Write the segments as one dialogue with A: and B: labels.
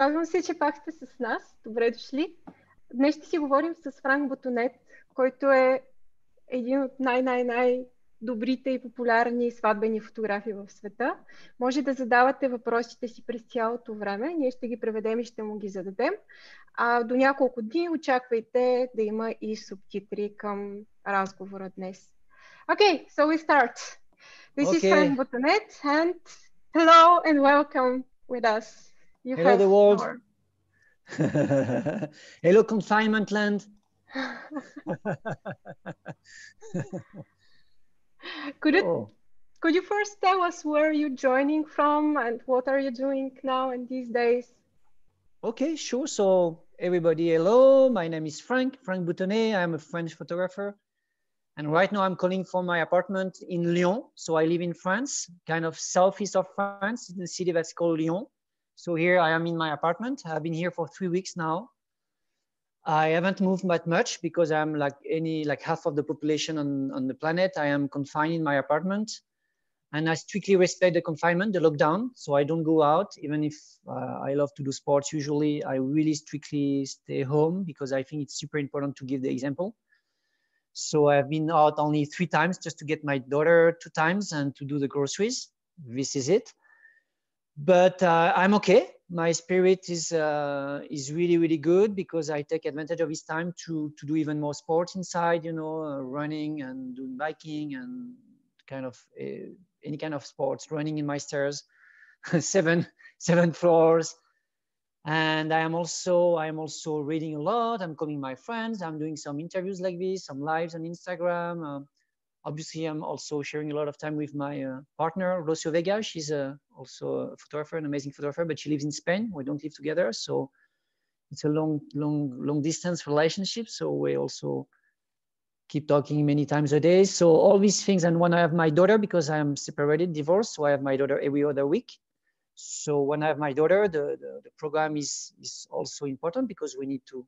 A: Радвам се, че пак сте с нас. Добре дошли. Днес ще си говорим с Франк Бутонет, който е един от най-добрите и популярни сватбени фотографии в света. Може да задавате въпросите си през цялото време. Ние ще ги преведем и ще му ги зададем. А до няколко дни очаквайте да има и субтитри към разговора днес. Okay, so we start. This is Frank
B: Okay.
A: Boutonnet, and hello and welcome with us. You
B: Hello,
A: have
B: the world.
A: our...
B: Hello, confinement land.
A: Could you first tell us where you're joining from and what are you doing now in these days?
B: Okay, sure. So everybody, hello. My name is Franck Boutonnet. I'm a French photographer. And right now I'm calling from my apartment in Lyon. So I live in France, kind of southeast of France, in a city that's called Lyon. So here I am in my apartment. I've been here for 3 weeks now. I haven't moved that much because I'm like half of the population on the planet. I am confined in my apartment, and I strictly respect the confinement, the lockdown. So I don't go out, even if I love to do sports. Usually I really strictly stay home because I think it's super important to give the example. So I've been out only 3 times just to get my daughter 2 times and to do the groceries. This is it. But I'm okay. My spirit is really, really good because I take advantage of this time to do even more sports inside, you know, running and doing biking and kind of any kind of sports, running in my stairs, seven floors. And I am also reading a lot. I'm calling my friends. I'm doing some interviews like this, some lives on Instagram. Obviously, I'm also sharing a lot of time with my partner, Rocio Vega. She's also a photographer, an amazing photographer, but she lives in Spain. We don't live together. So it's a long distance relationship. So we also keep talking many times a day. So all these things. And when I have my daughter, because I'm separated, divorced, so I have my daughter every other week. So when I have my daughter, the program is also important because I need to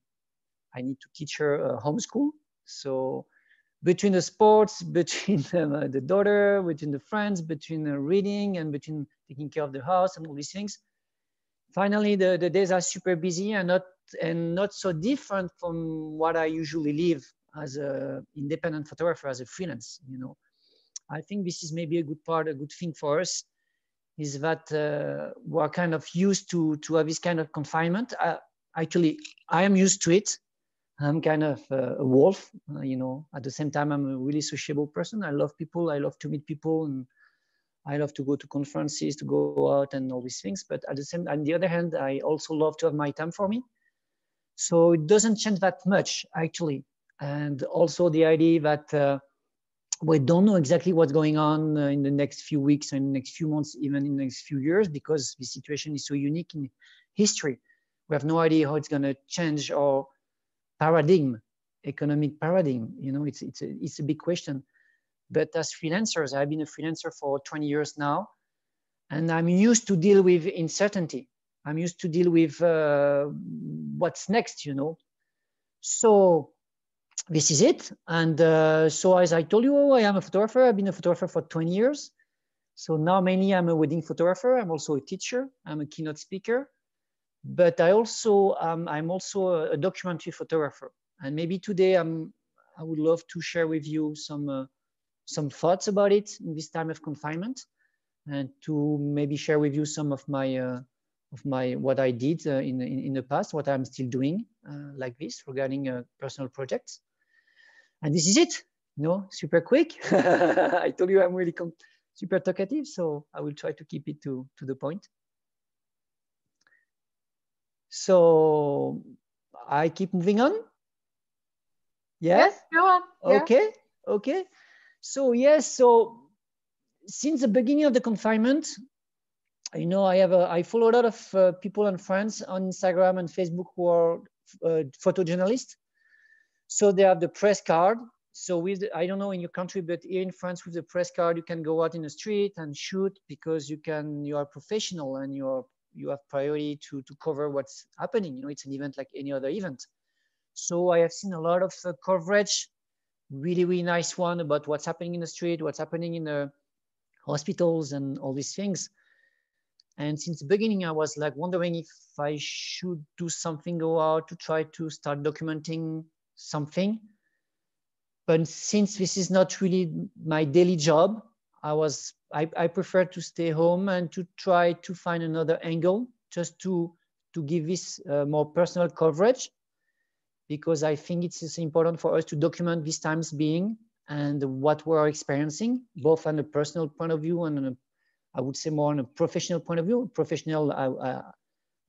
B: teach her homeschool. So between the sports, between the daughter, between the friends, between reading and between taking care of the house and all these things, finally the days are super busy and not so different from what I usually live as an independent photographer, as a freelance. You know, I think this is maybe a good thing for us, is that we're kind of used to have this kind of confinement. Actually, I am used to it. I'm kind of a wolf, you know. At the same time, I'm a really sociable person. I love people. I love to meet people, and I love to go to conferences, to go out, and all these things. But on the other hand, I also love to have my time for me. So it doesn't change that much, actually. And also the idea that we don't know exactly what's going on in the next few weeks and the next few months, even in the next few years, because the situation is so unique in history. We have no idea how it's going to change our economic paradigm. You know, it's a big question. But as freelancers, I've been a freelancer for 20 years now, and I'm used to deal with uncertainty. I'm used to deal with what's next, you know. So this is it. And so as I told you, I am a photographer. I've been a photographer for 20 years. So now mainly I'm a wedding photographer. I'm also a teacher. I'm a keynote speaker. But I'm also a documentary photographer. And maybe today I would love to share with you some thoughts about it in this time of confinement, and to maybe share with you some of my what I did in the past, what I'm still doing like this regarding personal projects. And this is it, you know, super quick. I told you I'm really super talkative, so I will try to keep it to the point. So I keep moving on. Yeah?
A: Yes, go on.
B: Okay, yeah. Okay. So yes, so since the beginning of the confinement, you know, I follow a lot of people and friends on Instagram and Facebook who are photojournalists. So they have the press card. So I don't know in your country, but here in France, with the press card, you can go out in the street and shoot because you are professional and you have priority to cover what's happening. You know, it's an event like any other event. So I have seen a lot of coverage, really, really nice one about what's happening in the street, what's happening in the hospitals and all these things. And since the beginning, I was like wondering if I should do something or how to try to start documenting something. But since this is not really my daily job, I prefer to stay home and to try to find another angle just to give this more personal coverage, because I think it's important for us to document these times being and what we're experiencing, both on a personal point of view and on a, I would say more on a professional point of view. Professional,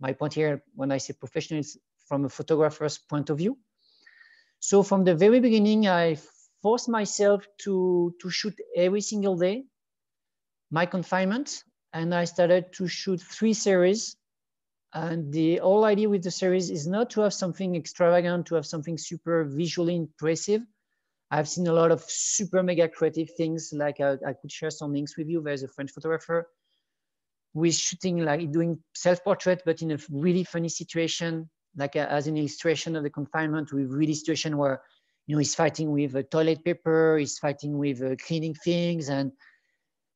B: my point here, when I say professional, is from a photographer's point of view. So from the very beginning, I forced myself to shoot every single day, my confinement, and I started to shoot 3 series. And the whole idea with the series is not to have something extravagant, to have something super visually impressive. I've seen a lot of super mega creative things. Like I could share some links with you. There's a French photographer who is shooting, like doing self-portrait, but in a really funny situation, like as an illustration of the confinement, with really situation where, you know, he's fighting with toilet paper, he's fighting with cleaning things,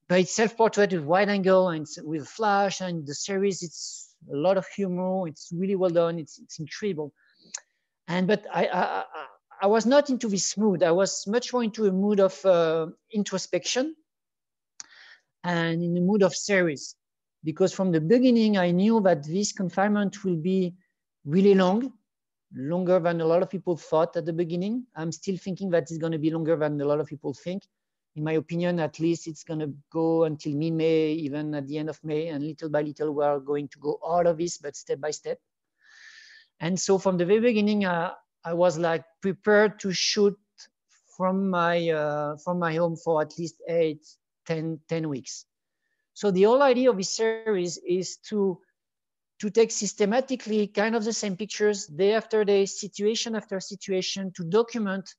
B: but it's self-portrait with wide angle and with flash, and the series, it's a lot of humor. It's really well done. It's incredible. But I was not into this mood. I was much more into a mood of introspection and in the mood of series, because from the beginning, I knew that this confinement will be really long, longer than a lot of people thought at the beginning. I'm still thinking that it's going to be longer than a lot of people think. In my opinion, at least it's going to go until mid-May, even at the end of May, and little by little, we are going to go out of this, but step by step. And so from the very beginning, I was like prepared to shoot from my home for at least 10 weeks. So the whole idea of this series is to take systematically kind of the same pictures day after day, situation after situation, to document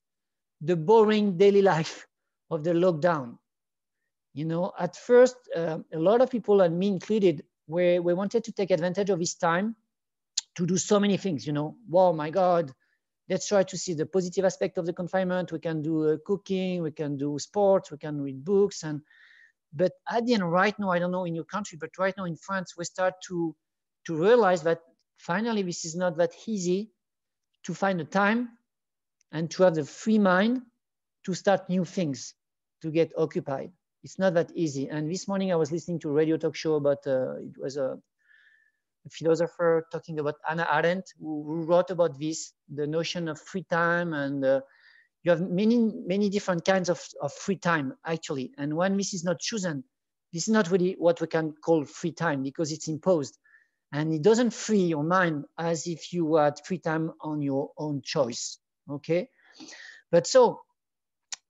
B: the boring daily life of the lockdown. You know, at first, a lot of people, and me included, we wanted to take advantage of this time to do so many things. You know, wow, my God, let's try to see the positive aspect of the confinement. We can do cooking, we can do sports, we can read books. But at the end, right now, I don't know in your country, but right now in France, we start to realize that finally, this is not that easy to find the time and to have the free mind to start new things, to get occupied. It's not that easy. And this morning I was listening to a radio talk show about, it was a philosopher talking about Hannah Arendt, who wrote about this, the notion of free time. And you have many different kinds of free time, actually. And when this is not chosen, this is not really what we can call free time, because it's imposed. And it doesn't free your mind as if you had free time on your own choice, okay? But so,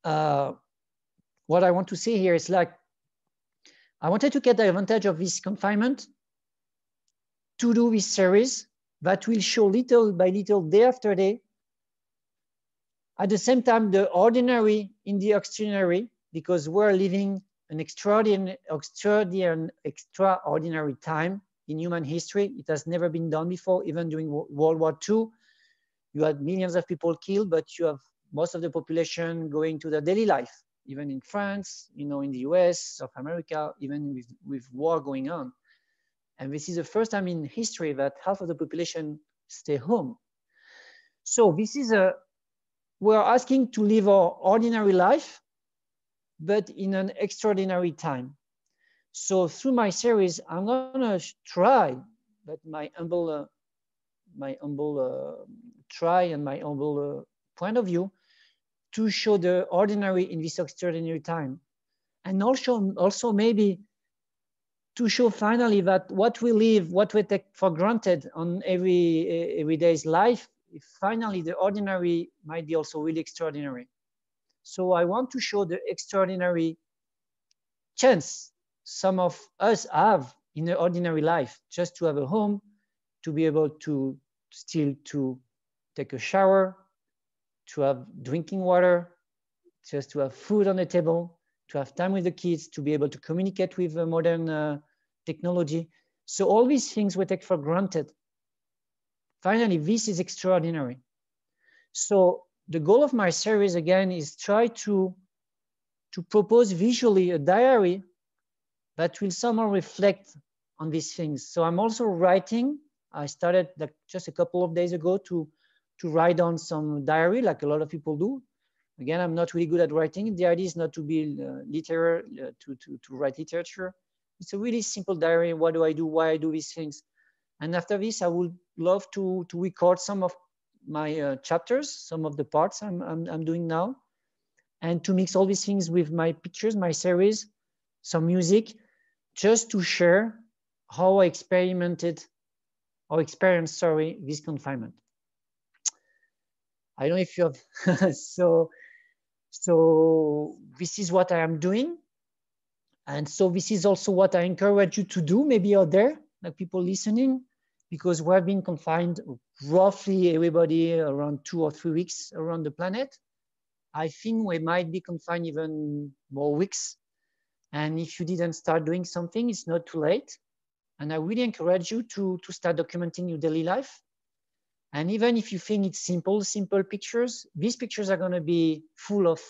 B: what I want to say here is, like, I wanted to get the advantage of this confinement to do this series that will show little by little, day after day, at the same time, the ordinary in the extraordinary, because we're living an extraordinary time in human history. It has never been done before. Even during World War II, you had millions of people killed, but you have most of the population going to their daily life, even in France, you know, in the US, South America, even with war going on. And this is the first time in history that half of the population stay home. So this is we're asking to live our ordinary life, but in an extraordinary time. So through my series, I'm gonna try, but my humble try and my humble point of view, to show the ordinary in this extraordinary time. And also maybe to show finally that what we live, what we take for granted on everyday's life, finally the ordinary might be also really extraordinary. So I want to show the extraordinary chance some of us have in the ordinary life, just to have a home, to be able to still to take a shower, to have drinking water, just to have food on the table, to have time with the kids, to be able to communicate with modern technology. So all these things we take for granted. Finally, this is extraordinary. So the goal of my series, again, is try to propose visually a diary that will somehow reflect on these things. So I'm also writing. I started like just a couple of days ago to write on some diary, like a lot of people do. Again, I'm not really good at writing. The idea is not to be literary, to write literature. It's a really simple diary. What do I do? Why I do these things? And after this, I would love to record some of my chapters, some of the parts I'm doing now, and to mix all these things with my pictures, my series, some music, just to share how I experienced, sorry, this confinement. I don't know if you have, so this is what I am doing. And so this is also what I encourage you to do, maybe out there, like people listening, because we've been confined, roughly everybody, around 2 or 3 weeks around the planet. I think we might be confined even more weeks. And if you didn't start doing something, it's not too late. And I really encourage you to start documenting your daily life. And even if you think it's simple pictures, these pictures are going to be full of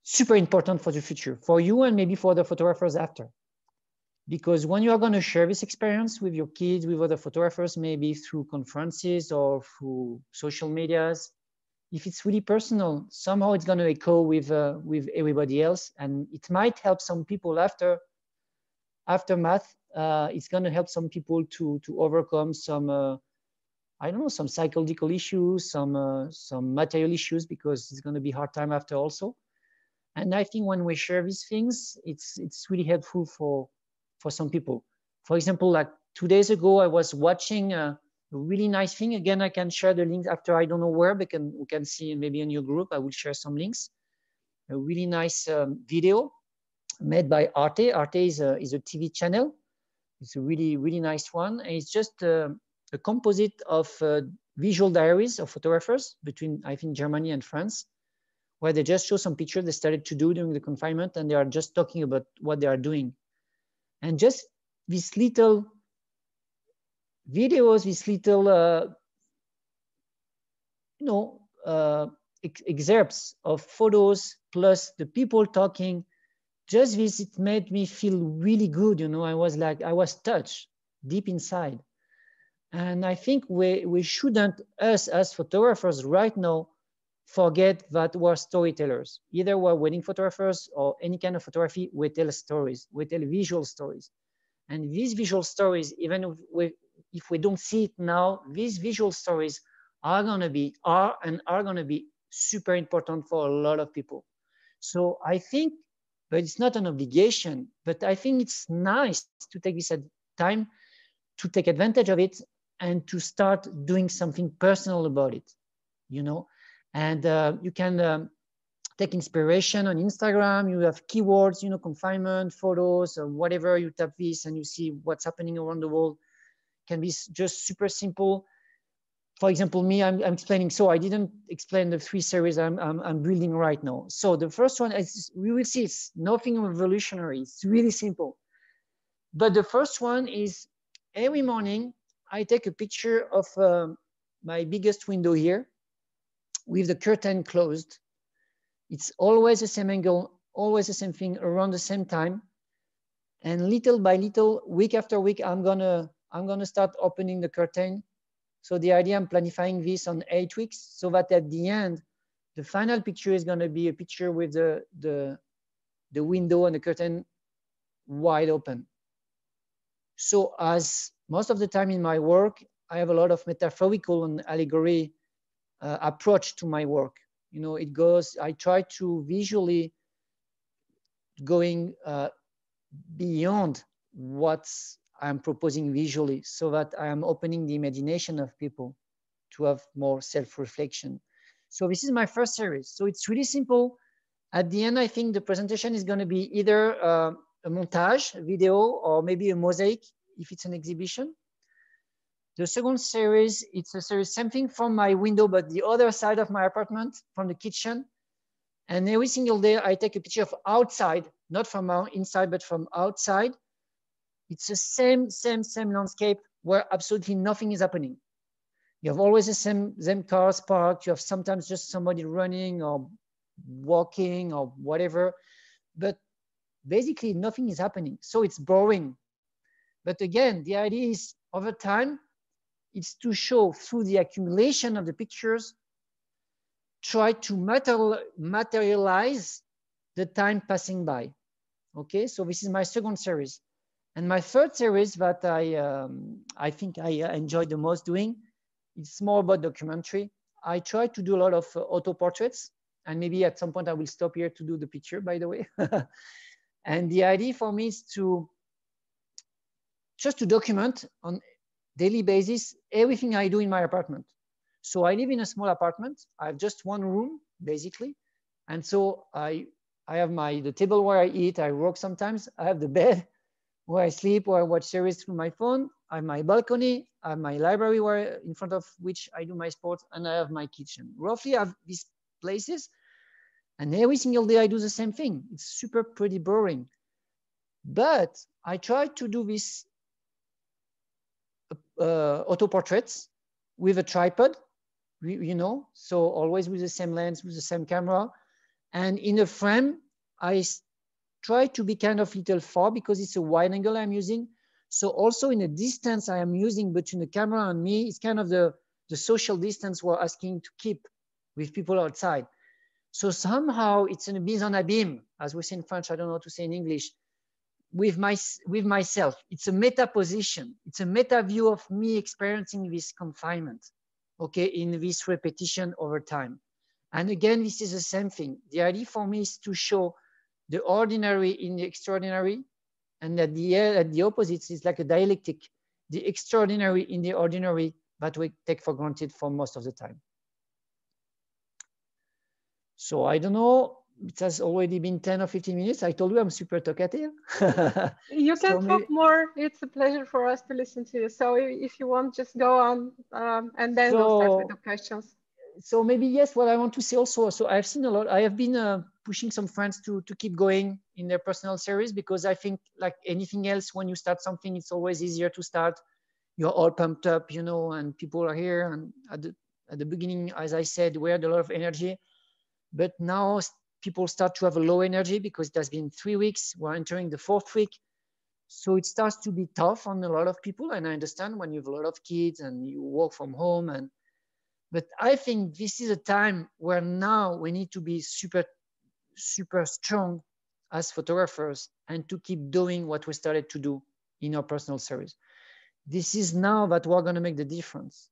B: super important for the future, for you and maybe for the photographers after. Because when you are going to share this experience with your kids, with other photographers, maybe through conferences or through social medias, if it's really personal, somehow it's going to echo with everybody else, and it might help some people aftermath. It's going to help some people to overcome some I don't know, some psychological issues, some material issues, because it's going to be hard time after also. And I think when we share these things, it's really helpful for some people. For example, like 2 days ago, I was watching a really nice thing. Again, I can share the link after. I don't know where, but we can see maybe in your group. I will share some links. A really nice video made by Arte. Arte is a TV channel. It's a really nice one. And it's just a composite of visual diaries of photographers between, I think, Germany and France, where they just show some pictures they started to do during the confinement, and they are just talking about what they are doing. And just these little videos, these little, excerpts of photos plus the people talking, just this, it made me feel really good. I was touched deep inside. And I think we shouldn't, us as photographers right now, forget that we're storytellers. Either we're wedding photographers or any kind of photography, we tell stories, we tell visual stories. And these visual stories, even if we don't see it now, these visual stories are going to be super important for a lot of people. So I think, but it's not an obligation, but I think it's nice to take this time to take advantage of it and to start doing something personal about it, And you can take inspiration on Instagram. You have keywords, confinement, photos, or whatever. You tap this and you see what's happening around the world. It can be just super simple. For example, me, I'm explaining. So I didn't explain the 3 series I'm building right now. So the first one, is, we will see, it's nothing revolutionary. It's really simple. But the first one is every morning, I take a picture of my biggest window here with the curtain closed. It's always the same angle, always the same thing, around the same time. And little by little, week after week, I'm gonna start opening the curtain. So the idea, I'm planifying this on 8 weeks, so that at the end, the final picture is gonna be a picture with the window and the curtain wide open. So as most of the time in my work, I have a lot of metaphorical and allegory approach to my work. It goes, I try to visually going beyond what I'm proposing visually, so that I am opening the imagination of people to have more self-reflection. So this is my first series. So it's really simple. At the end, I think the presentation is going to be either a montage, a video, or maybe a mosaic if it's an exhibition. The second series, it's a series, same thing from my window, but the other side of my apartment, from the kitchen. And every single day, I take a picture of outside, not from inside, but from outside. It's the same landscape where absolutely nothing is happening. You have always the same cars parked. You have sometimes just somebody running or walking or whatever, but basically nothing is happening. So it's boring. But again, the idea is over time, it's to show through the accumulation of the pictures, try to materialize the time passing by. Okay, so this is my second series. And my third series that I think I enjoy the most doing, it's more about documentary. I try to do a lot of auto portraits, and maybe at some point I will stop here to do the picture, by the way. And the idea for me is to just to document on daily basis everything I do in my apartment. So I live in a small apartment. I have just one room, basically. And so I have the table where I eat, I work sometimes. I have the bed where I sleep or I watch series through my phone. I have my balcony, I have my library where in front of which I do my sports, and I have my kitchen. Roughly I have these places, and every single day I do the same thing. It's super pretty boring. But I try to do this auto portraits with a tripod, you know, so always with the same lens, with the same camera. And in a frame, I try to be kind of little far because it's a wide angle I'm using. So also in a distance I am using between the camera and me, it's kind of the social distance we're asking to keep with people outside. So somehow it's in a mise en abîme, as we say in French, I don't know how to say in English, with myself. It's a meta position. It's a meta view of me experiencing this confinement, okay, in this repetition over time. And again, this is the same thing. The idea for me is to show the ordinary in the extraordinary, and at the opposite is like a dialectic, the extraordinary in the ordinary that we take for granted for most of the time. So I don't know, it has already been 10 or 15 minutes. I told you I'm super talkative.
A: You can talk more. It's a pleasure for us to listen to you. So if you want, just go on, and then we'll start with the questions.
B: So maybe, yes, what I want to say also, so I've seen a lot, I have been pushing some friends to keep going in their personal series, because I think like anything else, when you start something, it's always easier to start. You're all pumped up, you know, and people are here. And at the beginning, as I said, we had a lot of energy, but now people start to have a low energy because it has been 3 weeks. We're entering the 4th week. So it starts to be tough on a lot of people. And I understand when you have a lot of kids and you work from home, but I think this is a time where now we need to be super, super strong as photographers and to keep doing what we started to do in our personal series. This is now that we're going to make the difference.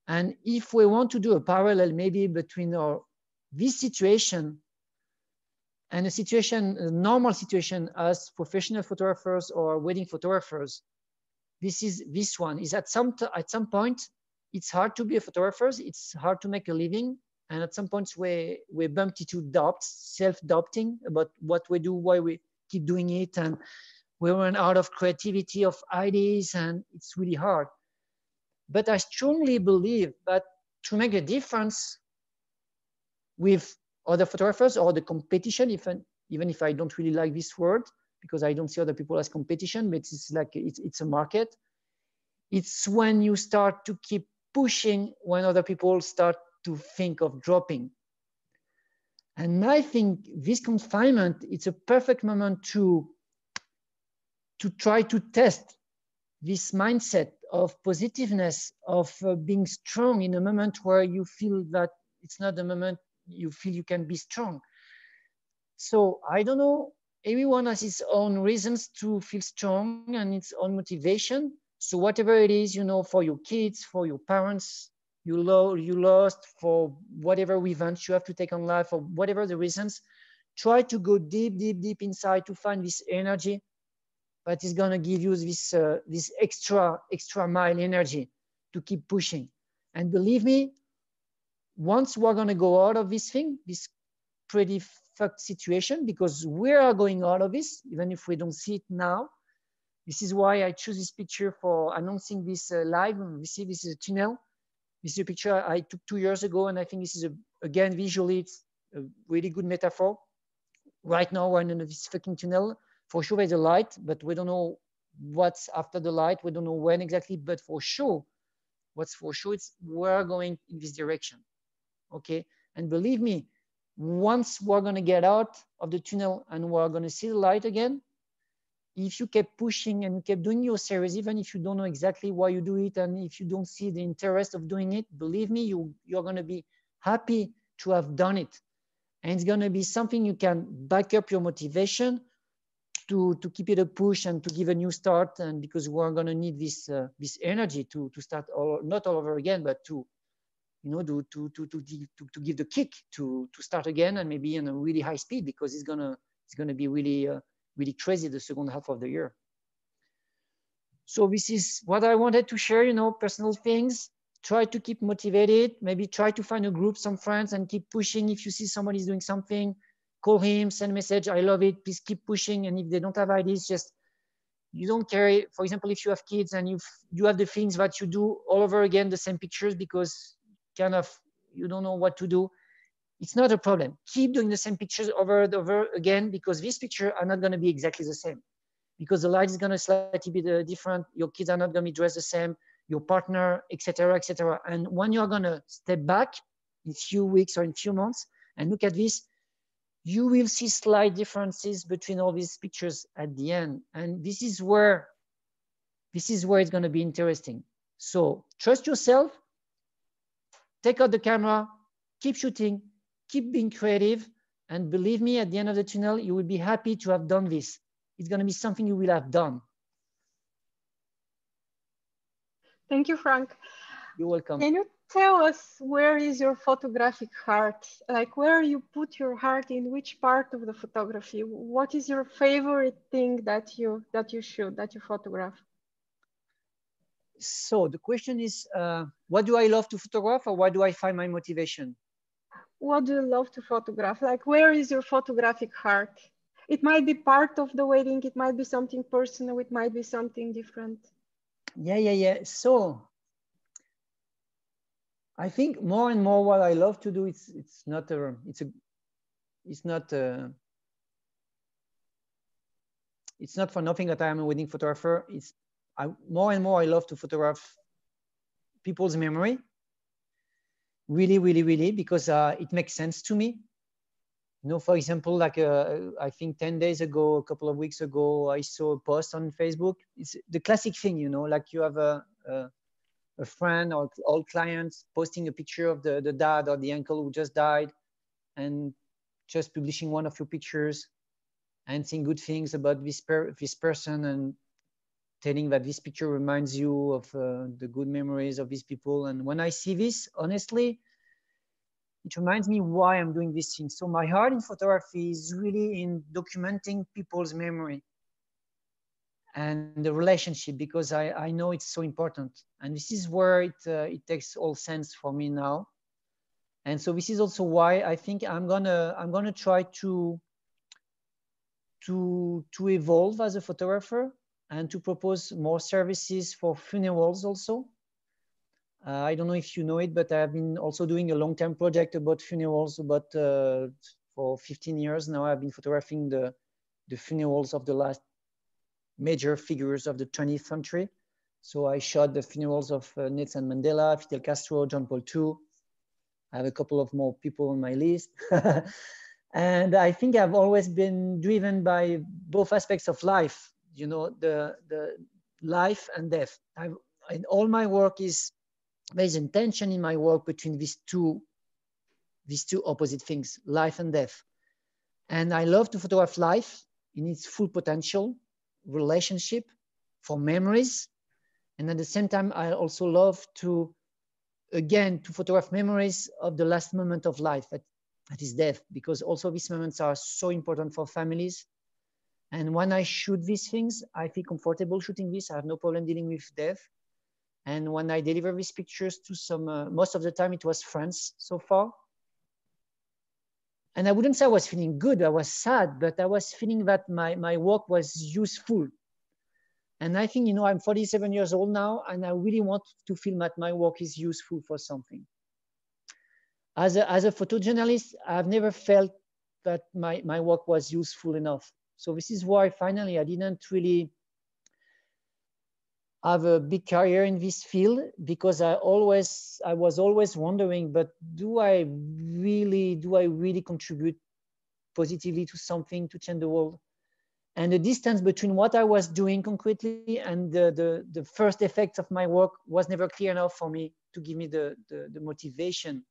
B: And if we want to do a parallel maybe between this situation and a normal situation as professional photographers or wedding photographers, this one is at some point, it's hard to be a photographer. It's hard to make a living. And at some points we bump into doubts, self-doubting about what we do, why we keep doing it. And we run out of creativity, of ideas, and it's really hard. But I strongly believe that to make a difference with other photographers or the competition, even if I don't really like this word, because I don't see other people as competition, but it's like it's a market. It's when you start to keep pushing when other people start to think of dropping. And I think this confinement, it's a perfect moment to try to test this mindset of positiveness, of being strong in a moment where you feel that it's not the moment you feel you can be strong. So I don't know, everyone has his own reasons to feel strong and its own motivation. So whatever it is, you know, for your kids, for your parents, you lost, for whatever events you have to take on life, or whatever the reasons, try to go deep, deep, deep inside to find this energy that is going to give you this extra mile energy to keep pushing. And believe me, once we're going to go out of this thing, this pretty fucked situation, because we are going out of this, even if we don't see it now. This is why I choose this picture for announcing this live. We see this is a tunnel. This is a picture I took 2 years ago, and I think this is, again, visually, it's a really good metaphor. Right now, we're in this fucking tunnel. For sure, there's a light, but we don't know what's after the light. We don't know when exactly, but for sure, what's for sure, it's we're going in this direction, okay? And believe me, once we're going to get out of the tunnel and we're going to see the light again, if you kept pushing and you kept doing your series, even if you don't know exactly why you do it, and if you don't see the interest of doing it, believe me, you're going to be happy to have done it. And it's going to be something you can back up your motivation to keep it a push and to give a new start. And because we're going to need this this energy to start not all over again, but to, you know, to give the kick to start again, and maybe in a really high speed, because it's gonna be really really crazy the second half of the year. So this is what I wanted to share, you know, personal things. Try to keep motivated, maybe try to find a group, some friends, and keep pushing. If you see somebody's doing something, call him, send a message, I love it, please keep pushing. And if they don't have ideas, just, you don't carry, for example, if you have kids and you have the things that you do all over again, the same pictures, because kind of you don't know what to do, it's not a problem. Keep doing the same pictures over and over again, because these pictures are not going to be exactly the same, because the light is going to slightly be different. Your kids are not going to be dressed the same, your partner, etc., etc. And when you're going to step back in a few weeks or in a few months and look at this, you will see slight differences between all these pictures at the end. And this is where it's going to be interesting. So trust yourself, take out the camera, keep shooting, keep being creative, and believe me, at the end of the tunnel, you will be happy to have done this. It's going to be something you will have done.
A: Thank you, Franck.
B: You're welcome.
A: Can you tell us, where is your photographic heart? Like, where you put your heart in which part of the photography? What is your favorite thing that you shoot, that you photograph?
B: So the question is, what do I love to photograph, or where do I find my motivation?
A: What do you love to photograph? Like, where is your photographic heart? It might be part of the wedding, it might be something personal, it might be something different.
B: Yeah. So I think more and more what I love to do, it's not for nothing that I am a wedding photographer. More and more I love to photograph people's memory. Really, because it makes sense to me. You know, for example, like I think 10 days ago, a couple of weeks ago, I saw a post on Facebook. It's the classic thing, you know, like you have a friend or old clients posting a picture of the dad or the uncle who just died, and just publishing one of your pictures and saying good things about this person, and telling that this picture reminds you of the good memories of these people. And when I see this, honestly, it reminds me why I'm doing this thing. So my heart in photography is really in documenting people's memory and the relationship, because I know it's so important. And this is where it takes all sense for me now. And so this is also why I think I'm gonna try to evolve as a photographer, and to propose more services for funerals also. I don't know if you know it, but I've been also doing a long-term project about funerals, for 15 years now. I've been photographing the funerals of the last major figures of the 20th century. So I shot the funerals of Nelson Mandela, Fidel Castro, John Paul II. I have a couple of more people on my list. And I think I've always been driven by both aspects of life, you know, the life and death. And all my work there's a tension in my work between these two opposite things, life and death. And I love to photograph life in its full potential, relationship, for memories. And at the same time, I also love to photograph memories of the last moment of life, that is death, because also these moments are so important for families. And when I shoot these things, I feel comfortable shooting this. I have no problem dealing with death. And when I deliver these pictures to some, most of the time it was friends so far. And I wouldn't say I was feeling good, I was sad, but I was feeling that my work was useful. And I think, you know, I'm 47 years old now, and I really want to feel that my work is useful for something. As a photojournalist, I've never felt that my work was useful enough. So this is why finally I didn't really have a big career in this field, because I was always wondering, but do I really contribute positively to something, to change the world? And the distance between what I was doing concretely and the first effects of my work was never clear enough for me to give me the motivation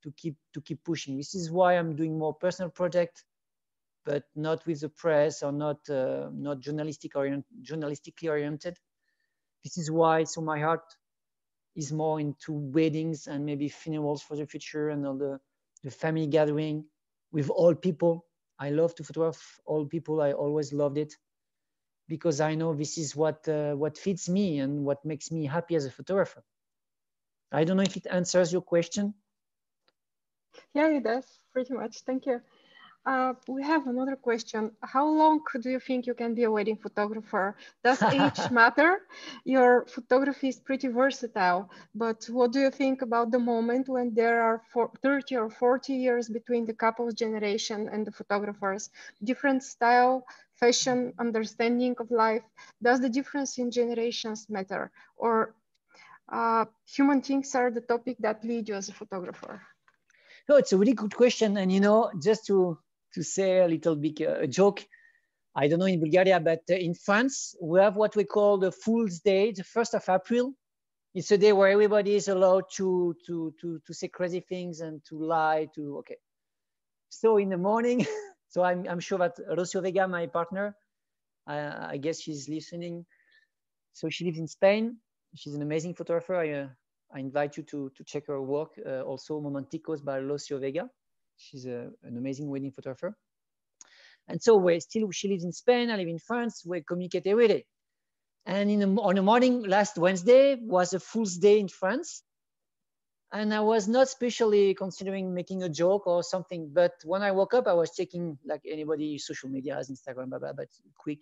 B: to keep pushing. This is why I'm doing more personal projects, but not with the press or not journalistically oriented. This is why, so my heart is more into weddings and maybe funerals for the future and all the family gathering with old people. I love to photograph old people. I always loved it because I know this is what fits me and what makes me happy as a photographer. I don't know if it answers your question.
A: Yeah, it does, pretty much. Thank you. We have another question. How long do you think you can be a wedding photographer? Does age matter? Your photography is pretty versatile, but what do you think about the moment when there are 30 or 40 years between the couple's generation and the photographers? Different style, fashion, understanding of life. Does the difference in generations matter? Or human things are the topic that lead you as a photographer?
B: No, it's a really good question. And, you know, just to say a little bit a joke, I don't know in Bulgaria, but in France, we have what we call the Fool's Day, the 1st of April. It's a day where everybody is allowed to say crazy things and to lie, okay. So in the morning, so I'm sure that Rocio Vega, my partner, I guess she's listening. So she lives in Spain. She's an amazing photographer. I invite you to check her work. Also, Momenticos by Rocio Vega. She's an amazing wedding photographer. And so she lives in Spain. I live in France. We communicate every day. And on the morning, last Wednesday was a Fool's Day in France. And I was not specially considering making a joke or something. But when I woke up, I was checking like anybody, social media, Instagram, blah, blah, but quick.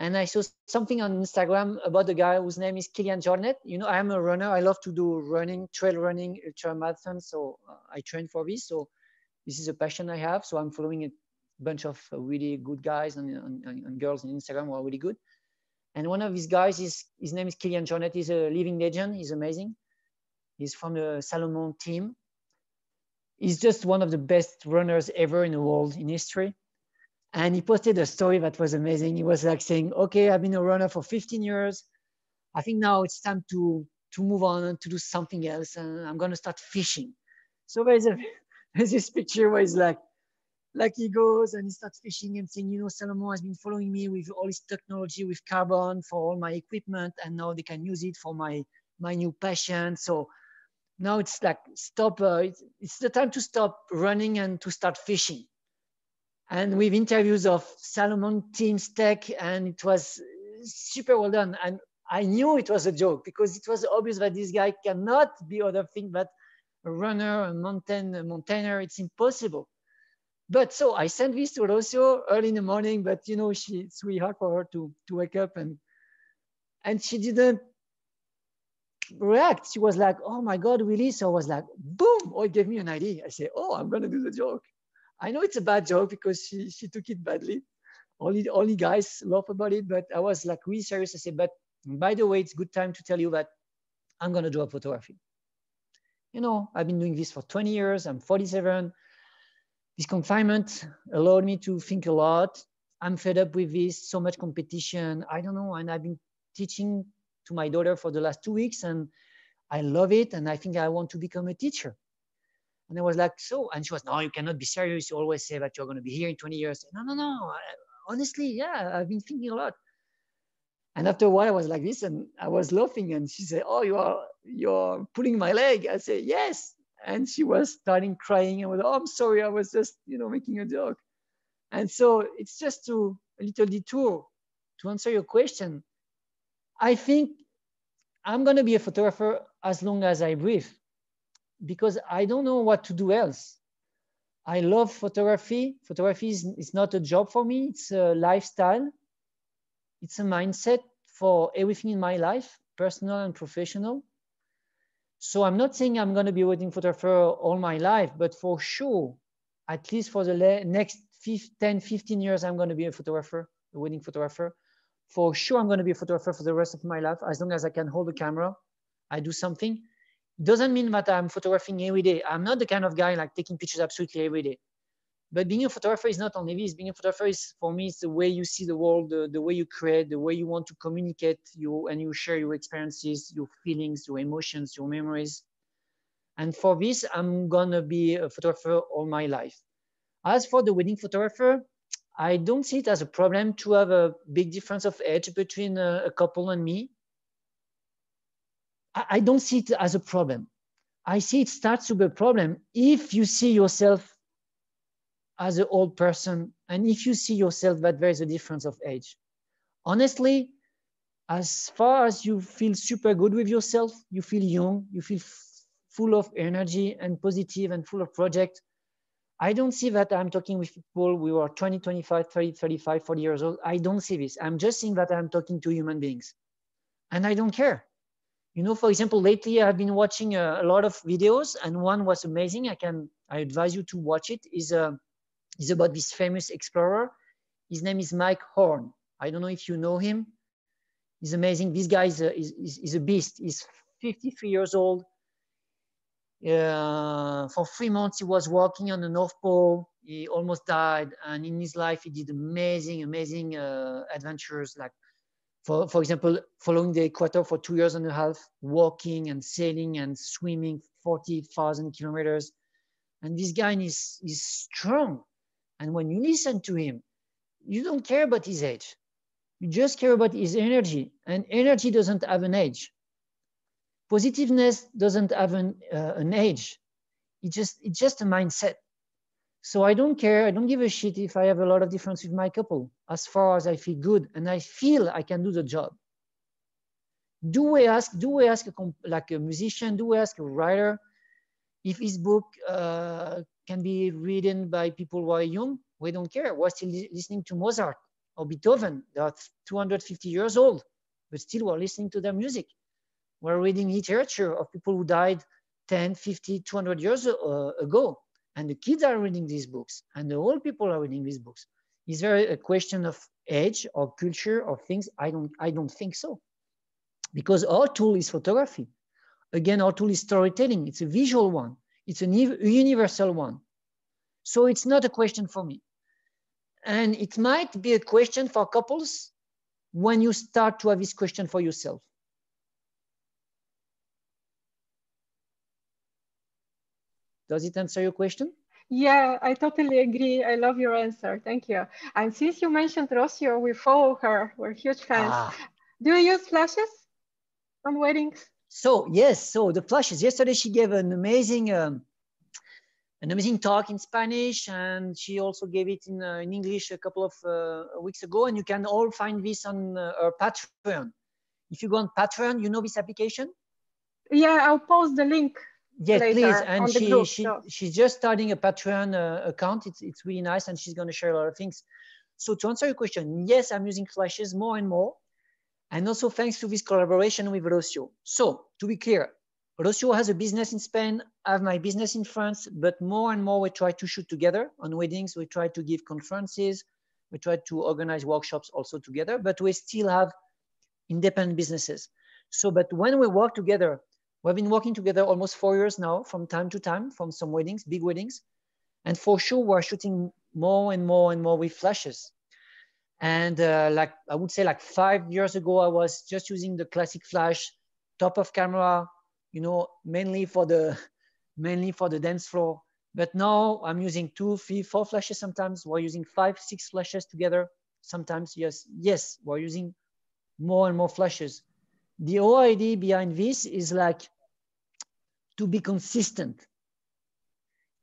B: And I saw something on Instagram about a guy whose name is Kilian Jornet. You know, I am a runner. I love to do running, trail running, ultra marathon. So I train for this. So this is a passion I have. So I'm following a bunch of really good guys and girls on Instagram who are really good. And one of these guys, his name is Kilian Jornet. He's a living legend. He's amazing. He's from the Salomon team. He's just one of the best runners ever in the world in history. And he posted a story that was amazing. He was like saying, okay, I've been a runner for 15 years. I think now it's time to move on and to do something else. And I'm going to start fishing. So there's this picture where he's like he goes and he starts fishing and saying, you know, Salomon has been following me with all his technology, with carbon for all my equipment. And now they can use it for my new passion. So now it's like, stop. It's the time to stop running and to start fishing. And with interviews of Salomon team's tech, and it was super well done. And I knew it was a joke because it was obvious that this guy cannot be other thing but a runner, a mountainer. It's impossible. But so I sent this to Rocio early in the morning, but you know, it's really hard for her to wake up and she didn't react. She was like, oh my God, really? So I was like, boom, oh, it gave me an idea. I said, oh, I'm going to do the joke. I know it's a bad joke because she took it badly. Only guys laugh about it, but I was like really serious. I said, but by the way, it's a good time to tell you that I'm going to drop photography. You know, I've been doing this for 20 years. I'm 47. This confinement allowed me to think a lot. I'm fed up with this, so much competition. I don't know. And I've been teaching to my daughter for the last 2 weeks and I love it. And I think I want to become a teacher. And I was like, so, and she was, no, you cannot be serious. You always say that you're going to be here in 20 years. No. Honestly, yeah, I've been thinking a lot. And after a while, I was like this, and I was laughing. And she said, oh, you're pulling my leg. I said, yes. And she was starting crying. I was, oh, I'm sorry. I was just, you know, making a joke. And so it's just a little detour to answer your question. I think I'm going to be a photographer as long as I breathe, because I don't know what to do else. I love photography. Photography is not a job for me. It's a lifestyle. It's a mindset for everything in my life, personal and professional. So I'm not saying I'm going to be a wedding photographer all my life, but for sure, at least for the next 10, 15 years, I'm going to be a photographer, a wedding photographer. For sure, I'm going to be a photographer for the rest of my life. As long as I can hold a camera, I do something. Doesn't mean that I'm photographing every day. I'm not the kind of guy like taking pictures absolutely every day. But being a photographer is not only this. Being a photographer is, for me, it's the way you see the world, the way you create, the way you want to communicate and you share your experiences, your feelings, your emotions, your memories. And for this, I'm gonna be a photographer all my life. As for the wedding photographer, I don't see it as a problem to have a big difference of age between a couple and me. I don't see it as a problem. I see it starts to be a problem if you see yourself as an old person and if you see yourself that there is a difference of age. Honestly, as far as you feel super good with yourself, you feel young, you feel full of energy and positive and full of project. I don't see that I'm talking with people who are 20, 25, 30, 35, 40 years old. I don't see this. I'm just seeing that I'm talking to human beings. And I don't care. You know, for example, lately I've been watching a lot of videos, and one was amazing. I advise you to watch it. Is about this famous explorer. His name is Mike Horn. I don't know if you know him. He's amazing. This guy is a beast. He's 53 years old. For 3 months, he was walking on the North Pole. He almost died. And in his life, he did amazing, amazing adventures. Like, for example, following the equator for 2.5 years, walking and sailing and swimming 40,000 kilometers. And this guy is strong. And when you listen to him, you don't care about his age. You just care about his energy. And energy doesn't have an age. Positiveness doesn't have an age. It's just a mindset. So I don't care. I don't give a shit if I have a lot of difference with my couple, as far as I feel good and I feel I can do the job. Do we ask like a musician? Do we ask a writer if his book can be written by people who are young? We don't care. We're still listening to Mozart or Beethoven. They are 250 years old, but still we're listening to their music. We're reading literature of people who died 10, 50, 200 years ago. And the kids are reading these books, and the old people are reading these books. Is there a question of age or culture or things? I don't think so. Because our tool is photography. Again, our tool is storytelling. It's a visual one. It's a universal one. So it's not a question for me. And it might be a question for couples when you start to have this question for yourself. Does it answer your question?
A: Yeah, I totally agree. I love your answer. Thank you. And since you mentioned Rocio, we follow her. We're huge fans. Do you use flashes on weddings?
B: So yes, so the flashes. Yesterday she gave an amazing talk in Spanish, and she also gave it in English a couple of weeks ago. And you can all find this on her Patreon. If you go on Patreon, you know this application?
A: Yeah, I'll post the link.
B: Yes,
A: later
B: please. And
A: on the group,
B: she's just starting a Patreon account. It's really nice, and she's going to share a lot of things. So to answer your question, yes, I'm using flashes more and more. And also thanks to this collaboration with Rocio. So to be clear, Rocio has a business in Spain, I have my business in France, but more and more we try to shoot together on weddings. We try to give conferences. We try to organize workshops also together, but we still have independent businesses. So, but when we work together, we've been working together almost 4 years now, from time to time, from some weddings, big weddings. And for sure, we're shooting more and more and more with flashes. And like I would say, like 5 years ago, I was just using the classic flash, top of camera, you know, mainly for the dance floor. But now I'm using 2, 3, 4 flashes. Sometimes we're using 5, 6 flashes together. Sometimes, yes, we're using more and more flashes. The whole idea behind this is like to be consistent.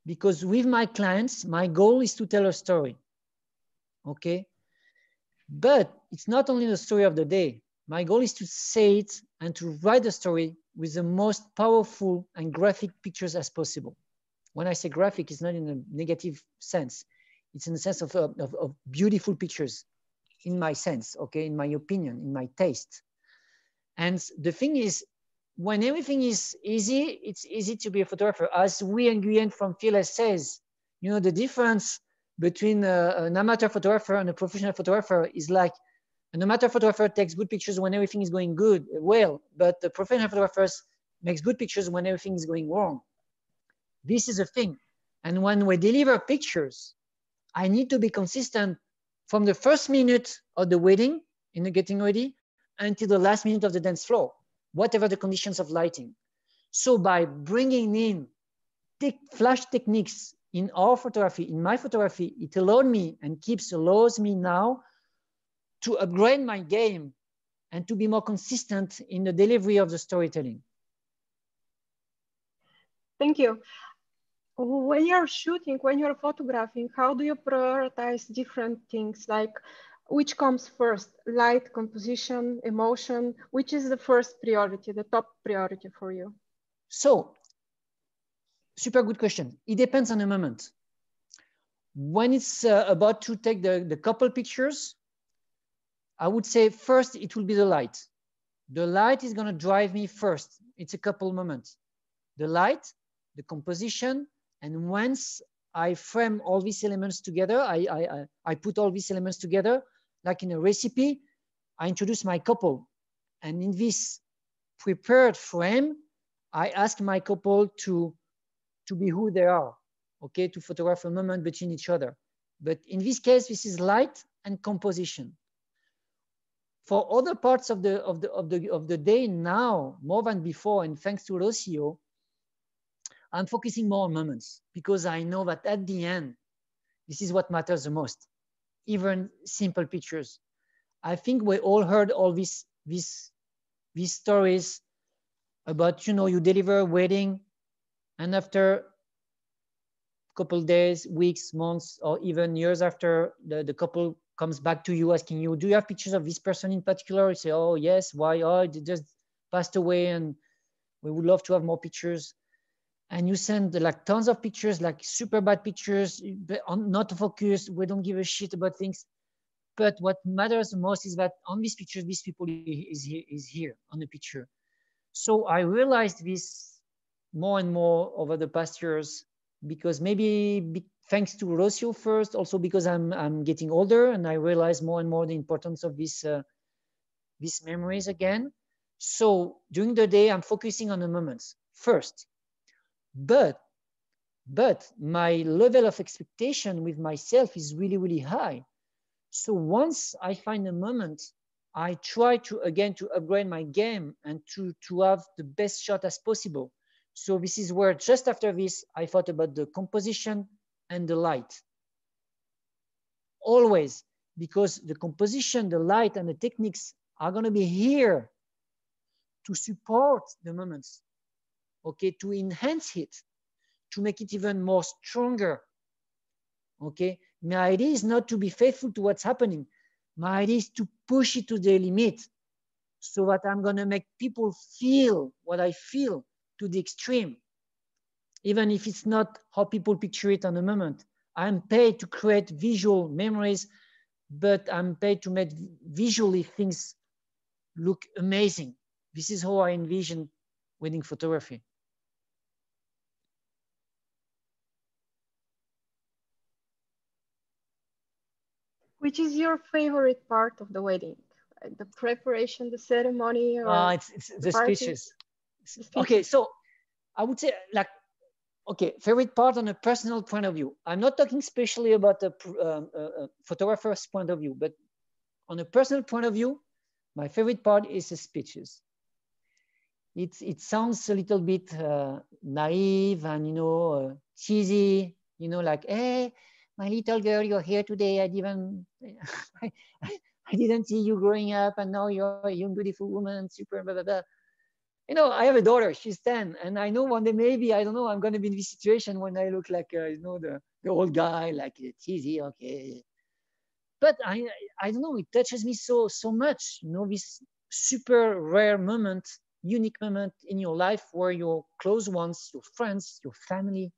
B: Because with my clients, my goal is to tell a story. Okay? But it's not only the story of the day. My goal is to say it and to write the story with the most powerful and graphic pictures as possible. When I say graphic, it's not in a negative sense. It's in the sense of beautiful pictures, in my sense, okay, in my opinion, in my taste. And the thing is, when everything is easy, it's easy to be a photographer. As Nguyen from Fearless says, you know, the difference between an amateur photographer and a professional photographer is like an amateur photographer takes good pictures when everything is going good, well, but the professional photographers makes good pictures when everything is going wrong. This is a thing. And when we deliver pictures, I need to be consistent from the first minute of the wedding, in the getting ready, until the last minute of the dance floor, whatever the conditions of lighting. So by bringing in flash techniques in our photography, in my photography, it allowed me and allows me now to upgrade my game and to be more consistent in the delivery of the storytelling.
A: Thank you. When you're shooting, when you're photographing, how do you prioritize different things? Like which comes first, light, composition, emotion? Which is the first priority, the top priority for you?
B: So, super good question. It depends on the moment. When it's about to take the couple pictures, I would say first it will be the light. The light is going to drive me first. It's a couple moments. The light, the composition, and once I frame all these elements together, I put all these elements together, like in a recipe, I introduce my couple. And in this prepared frame, I ask my couple to be who they are, okay, to photograph a moment between each other. But in this case, this is light and composition. For other parts of the day now, more than before, and thanks to Rocio, I'm focusing more on moments because I know that at the end, this is what matters the most, even simple pictures. I think we all heard all these stories about, you know, you deliver a wedding and after a couple days, weeks, months, or even years after, the couple comes back to you asking you, do you have pictures of this person in particular? You say, oh, yes, why? Oh, they just passed away and we would love to have more pictures. And you send like tons of pictures, like super bad pictures, not focused. We don't give a shit about things. But what matters the most is that on these pictures, these people is here on the picture. So I realized this more and more over the past years, because maybe thanks to Rocio first, also because I'm getting older and I realize more and more the importance of these memories again. So during the day, I'm focusing on the moments first. But my level of expectation with myself is really, really high. So once I find a moment, I try to upgrade my game and to have the best shot as possible. So this is where just after this, I thought about the composition and the light. Always, because the composition, the light, and the techniques are going to be here to support the moments, okay, to enhance it, to make it even more stronger, okay? My idea is not to be faithful to what's happening. My idea is to push it to the limit so that I'm going to make people feel what I feel to the extreme, even if it's not how people picture it on the moment. I'm paid to create visual memories, but I'm paid to make visually things look amazing. This is how I envision wedding photography.
A: Which is your favorite part of the wedding? Like the preparation, the ceremony, or
B: it's the speeches.
A: The speeches?
B: Okay, so I would say, like, okay, favorite part on a personal point of view. I'm not talking especially about a photographer's point of view, but on a personal point of view, my favorite part is the speeches. It sounds a little bit naive and, you know, cheesy, you know, like, hey, my little girl, you're here today. I didn't see you growing up, and now you're a young, beautiful woman, super, blah, blah, blah. You know, I have a daughter, she's 10, and I know one day maybe, I don't know, I'm going to be in this situation when I look like, you know, the old guy, like cheesy, okay. But I don't know, it touches me so much, you know, this super rare moment, unique moment in your life where your close ones, your friends, your family,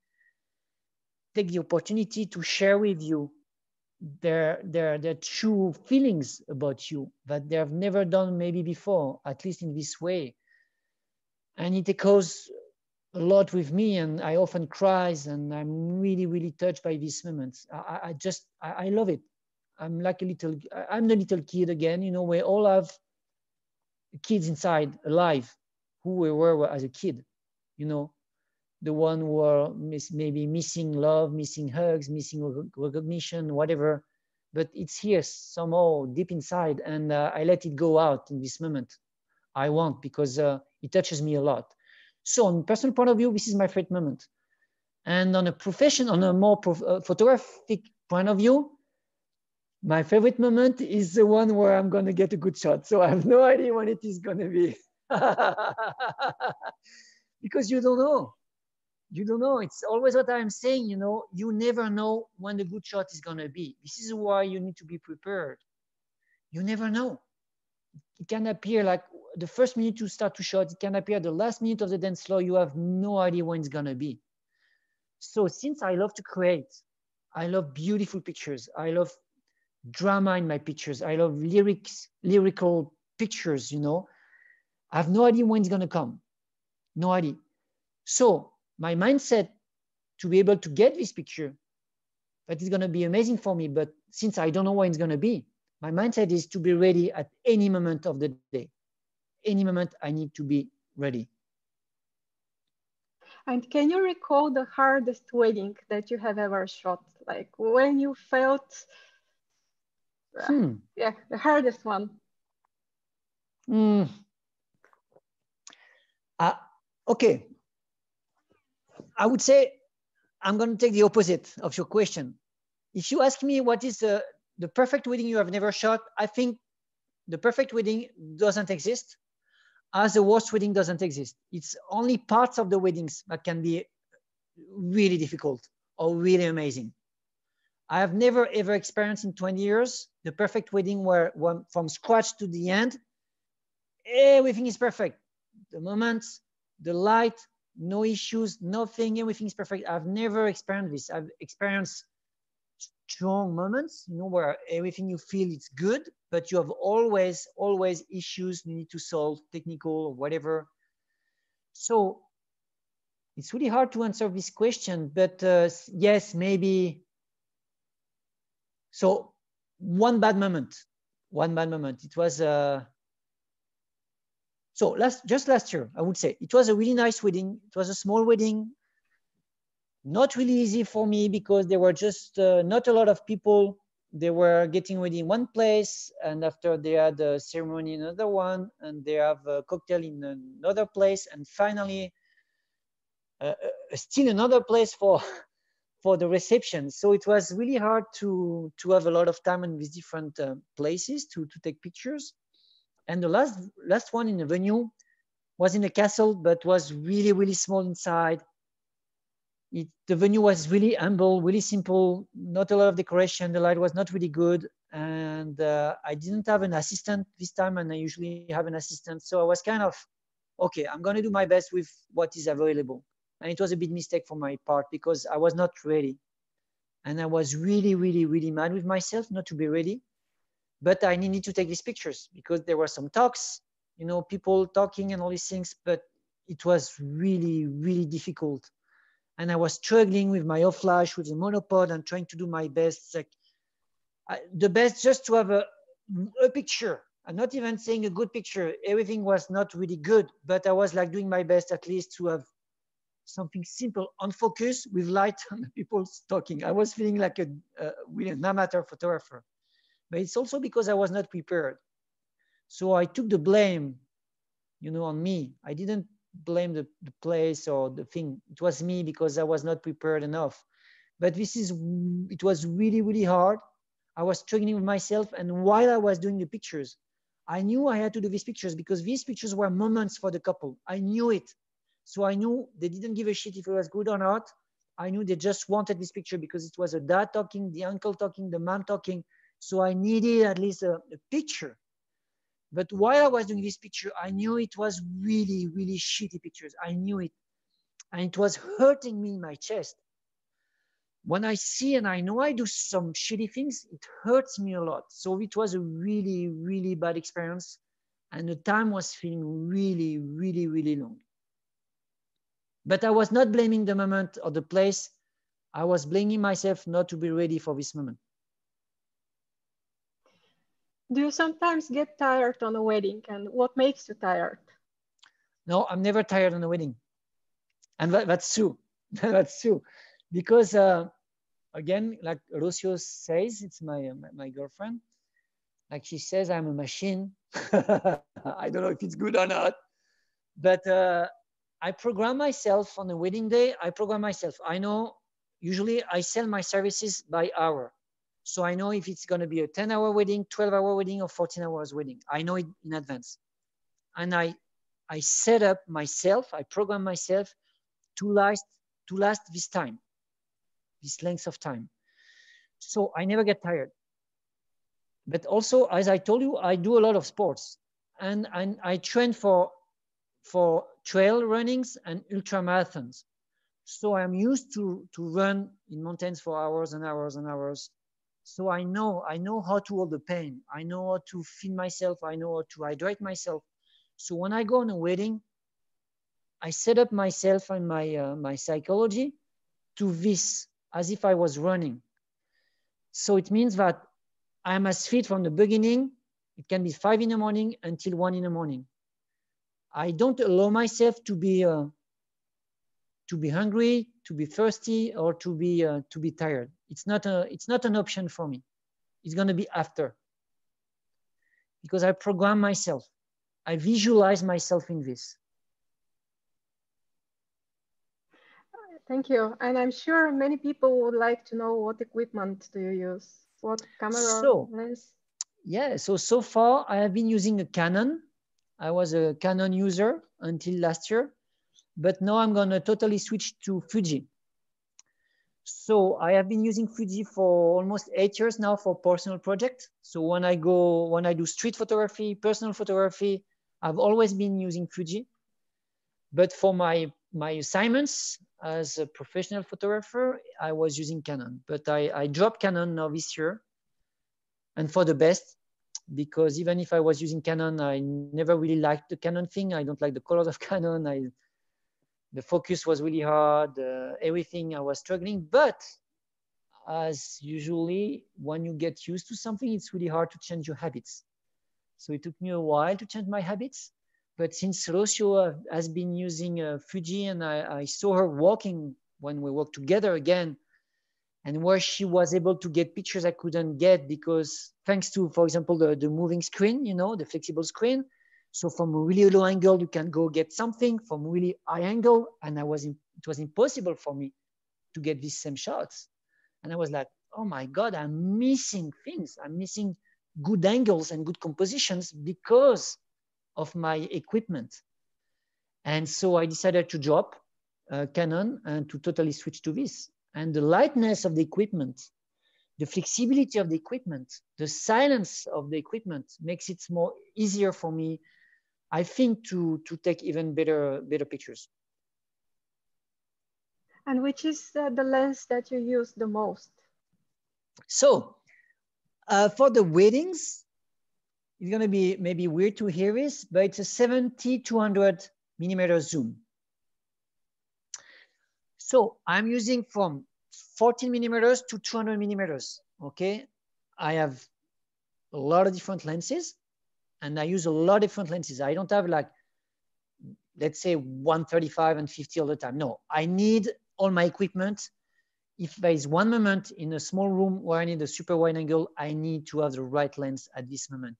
B: take the opportunity to share with you their true feelings about you that they have never done maybe before, at least in this way. And it echoes a lot with me, and I often cries, and I'm really, really touched by these moments. I love it. I'm like I'm the little kid again, you know, we all have kids inside alive who we were as a kid, you know, the one who are maybe missing love, missing hugs, missing recognition, whatever. But it's here somehow deep inside, and I let it go out in this moment. I want, because it touches me a lot. So on a personal point of view, this is my favorite moment. And on a more photographic point of view, my favorite moment is the one where I'm going to get a good shot. So I have no idea when it is going to be. Because you don't know. You don't know. It's always what I'm saying, you know, you never know when the good shot is going to be. This is why you need to be prepared. You never know. It can appear like the first minute you start to shot. It can appear the last minute of the dance floor. You have no idea when it's going to be. So since I love to create, I love beautiful pictures. I love drama in my pictures. I love lyrical pictures, you know. I have no idea when it's going to come. No idea. So my mindset to be able to get this picture, that is going to be amazing for me. But since I don't know when it's going to be, my mindset is to be ready at any moment of the day. Any moment I need to be ready.
A: And can you recall the hardest wedding that you have ever shot? Like when you felt, yeah, the hardest one.
B: Okay. I would say I'm going to take the opposite of your question. If you ask me what is the perfect wedding you have never shot, I think the perfect wedding doesn't exist, as the worst wedding doesn't exist. It's only parts of the weddings that can be really difficult or really amazing. I have never ever experienced in 20 years the perfect wedding where from scratch to the end, everything is perfect. The moments, the light, no issues, nothing, everything is perfect. I've never experienced this. I've experienced strong moments, you know, where everything you feel is good, but you have always issues you need to solve, technical or whatever. So it's really hard to answer this question, but yes, maybe. So one bad moment. It was so just last year, I would say it was a really nice wedding. It was a small wedding. Not really easy for me because there were just not a lot of people. They were getting ready in one place, and after they had a ceremony in another one, and they have a cocktail in another place, and finally still another place for the reception. So it was really hard to have a lot of time in these different places to take pictures. And the last one in the venue was in a castle, but was really small inside. The venue was really humble, really simple, not a lot of decoration. The light was not really good. And I didn't have an assistant this time, and I usually have an assistant. So I was kind of, okay, I'm going to do my best with what is available. And it was a big mistake for my part because I was not ready. And I was really mad with myself not to be ready. But I needed to take these pictures because there were some talks, you know, people talking and all these things, but it was really difficult. And I was struggling with my off flash, with the monopod, and trying to do my best. Like the best just to have a picture. I'm not even saying a good picture. Everything was not really good, but I was like doing my best at least to have something simple on focus with light and people talking. I was feeling like really an amateur photographer. But it's also because I was not prepared. So I took the blame, you know, on me. I didn't blame the place or the thing. It was me because I was not prepared enough. But it was really hard. I was struggling with myself. And while I was doing the pictures, I knew I had to do these pictures because these pictures were moments for the couple. I knew it. So I knew they didn't give a shit if it was good or not. I knew they just wanted this picture because it was a dad talking, the uncle talking, the mom talking. So I needed at least a picture. But while I was doing this picture, I knew it was really shitty pictures. I knew it. And it was hurting me in my chest. When I see and I know I do some shitty things, it hurts me a lot. So it was a really bad experience. And the time was feeling really long. But I was not blaming the moment or the place. I was blaming myself not to be ready for this moment.
A: Do you sometimes get tired on a wedding, and what makes you tired?
B: No, I'm never tired on a wedding. And that's true. That's true. Because again, like Rocio says, it's my girlfriend. Like she says, I'm a machine. I don't know if it's good or not, but I program myself on a wedding day. I program myself. I know usually I sell my services by hour. So I know if it's going to be a 10-hour wedding, 12-hour wedding, or 14 hours wedding. I know it in advance. And I set up myself, I program myself to last this time, this length of time. So I never get tired. But also, as I told you, I do a lot of sports. And I train for trail runnings and ultra marathons. So I'm used to run in mountains for hours and hours and hours. So I know how to hold the pain. I know how to feed myself. I know how to hydrate myself. So when I go on a wedding, I set up myself and my psychology to this as if I was running. So it means that I'm as fit from the beginning. It can be 5 in the morning until 1 in the morning. I don't allow myself to be hungry, to be thirsty, or to be tired. It's not an option for me. It's going to be after, because I program myself. I visualize myself in this.
A: Thank you. And I'm sure many people would like to know, what equipment do you use? What camera, lens?
B: Yeah, so far I have been using a Canon. I was a Canon user until last year, but now I'm going to totally switch to Fuji. So I have been using Fuji for almost 8 years now for personal projects. So when I do street photography, personal photography, I've always been using Fuji. But for my assignments as a professional photographer, I was using Canon. But I dropped Canon now this year, and for the best, because even if I was using Canon, I never really liked the Canon thing. I don't like the colors of Canon. The focus was really hard, everything I was struggling. But as usually, when you get used to something, it's really hard to change your habits. So it took me a while to change my habits. But since Rocio has been using Fuji, and I saw her walking when we worked together again, and where she was able to get pictures I couldn't get, because thanks to, for example, the moving screen, the flexible screen. So from a really low angle, you can go get something from really high angle. And it was impossible for me to get these same shots. And I was like, oh my God, I'm missing things. I'm missing good angles and good compositions because of my equipment. And so I decided to drop Canon and to totally switch to this. And the lightness of the equipment, the flexibility of the equipment, the silence of the equipment makes it more easier for me, I think, to take even better pictures.
A: And which is the lens that you use the most?
B: So for the weddings, it's going to be maybe weird to hear this, but it's a 70-200 millimeter zoom. So I'm using from 14 millimeters to 200 millimeters. Okay, I have a lot of different lenses, and I use a lot of different lenses. I don't have, like, let's say 135 and 50 all the time. No, I need all my equipment. If there is one moment in a small room where I need a super wide angle, I need to have the right lens at this moment,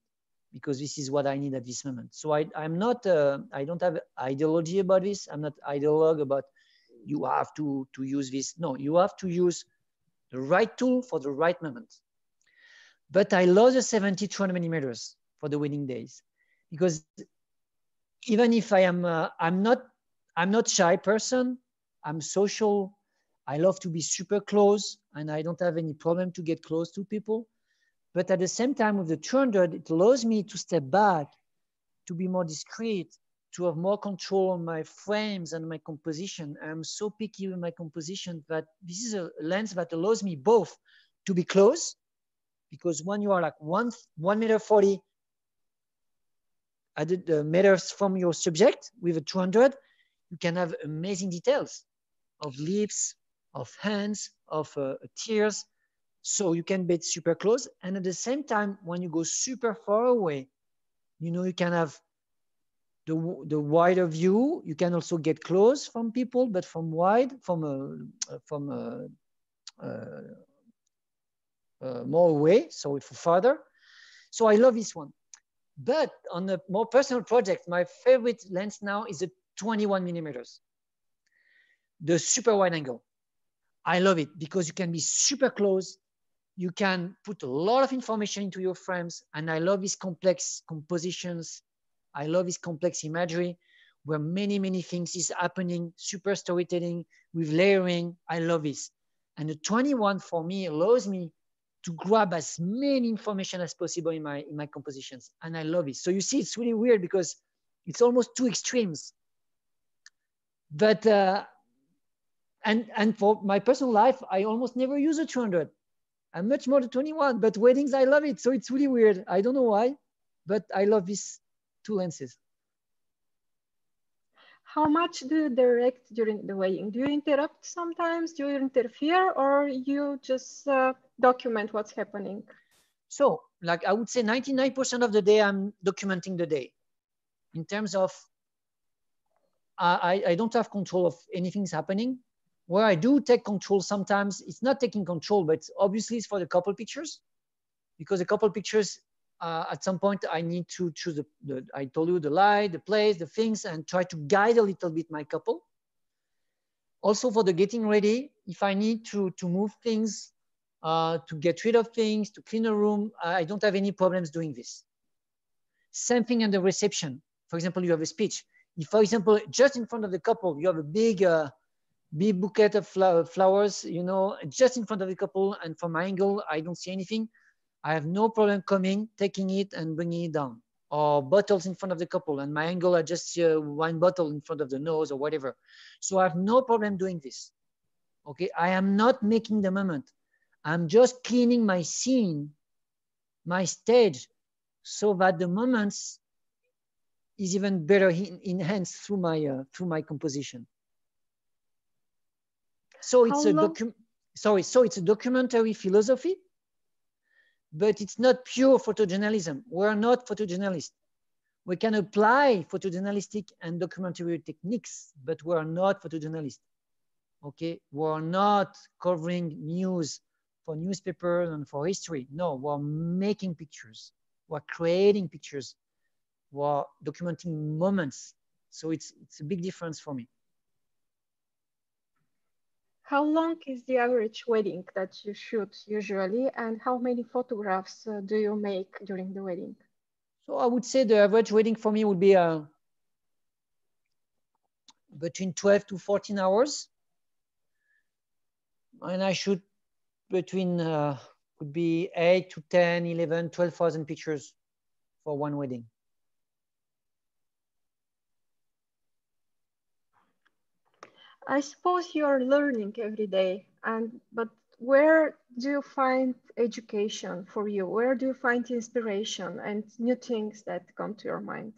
B: because this is what I need at this moment. So I'm not, I don't have ideology about this. I'm not ideologue about you have to use this. No, you have to use the right tool for the right moment. But I love the 70-200 millimeters for the wedding days, because even if I'm not shy person, I'm social. I love to be super close, and I don't have any problem to get close to people. But at the same time, with the 200, it allows me to step back, to be more discreet, to have more control on my frames and my composition. I'm so picky with my composition that this is a lens that allows me both to be close, because when you are like 1.40 meters at the meters from your subject with a 200, you can have amazing details of lips, of hands, of tears. So you can be super close. And at the same time, when you go super far away, you can have the wider view. You can also get close from people, but from wide, from more away, so for farther. So I love this one. But on a more personal project, my favorite lens now is a 21 millimeters, the super wide angle. I love it because you can be super close. You can put a lot of information into your frames. And I love these complex compositions. I love this complex imagery where many, many things is happening, super storytelling with layering. I love this. And the 21 for me allows me to grab as many information as possible in my compositions. And I love it. So you see, it's really weird because it's almost two extremes. But, and for my personal life, I almost never use a 200. I'm much more the 21, but weddings, I love it. So it's really weird. I don't know why, but I love these two lenses.
A: How much do you direct during the wedding? Do you interrupt sometimes? Do you interfere, or you just document what's happening?
B: So, like I would say 99% of the day, I'm documenting the day. In terms of, I don't have control of anything's happening. Where I do take control sometimes, it's not taking control, but obviously it's for the couple pictures. Because the couple pictures, at some point, I need to choose I told you, the light, the place, the things, and try to guide a little bit my couple. Also for the getting ready, if I need to move things, to get rid of things, to clean a room, I don't have any problems doing this. Same thing in the reception. For example, you have a speech. If, for example, just in front of the couple, you have a big bouquet of flowers, you know, just in front of the couple, and from my angle, I don't see anything. I have no problem coming, taking it and bringing it down. Or bottles in front of the couple, and my angle, I just see one bottle in front of the nose or whatever. So I have no problem doing this. Okay, I am not making the moment. I'm just cleaning my scene, my stage, so that the moments is even better enhanced through my composition. So it's it's a documentary philosophy, but it's not pure photojournalism. We're not photojournalists. We can apply photojournalistic and documentary techniques, but we're not photojournalists. Okay, we're not covering news for newspapers and for history. No, we're making pictures. We're creating pictures. We're documenting moments. So it's a big difference for me.
A: How long is the average wedding that you shoot usually, and how many photographs do you make during the wedding?
B: So I would say the average wedding for me would be between 12 to 14 hours. And I shoot between, could be 8 to 10, 11, 12,000 pictures for one wedding.
A: I suppose you're learning every day, but where do you find education for you? Where do you find inspiration and new things that come to your mind?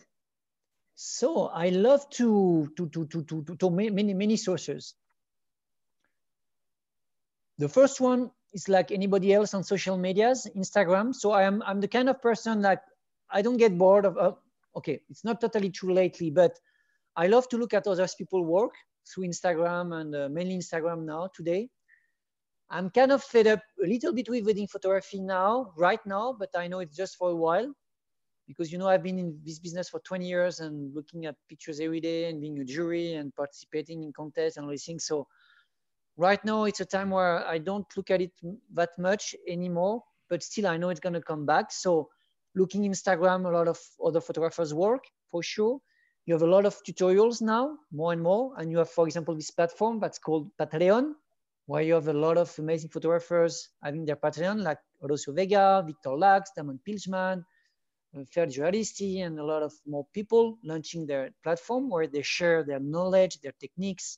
B: So I love to many sources. The first one is like anybody else on social medias, Instagram. So I'm the kind of person that I don't get bored of, okay, it's not totally true lately, but I love to look at other people's work through Instagram and mainly Instagram now today. I'm kind of fed up a little bit with wedding photography now, right now, but I know it's just for a while because, you know, I've been in this business for 20 years and looking at pictures every day and being a jury and participating in contests and all these things. So right now it's a time where I don't look at it that much anymore, but still I know it's going to come back. So looking Instagram, a lot of other photographers work for sure. You have a lot of tutorials now, more and more. And you have, for example, this platform that's called Patreon, where you have a lot of amazing photographers having their Patreon, like Rocio Vega, Victor Lax, Damon Pilchman, Ferdi Aristi, and a lot of more people launching their platform where they share their knowledge, their techniques.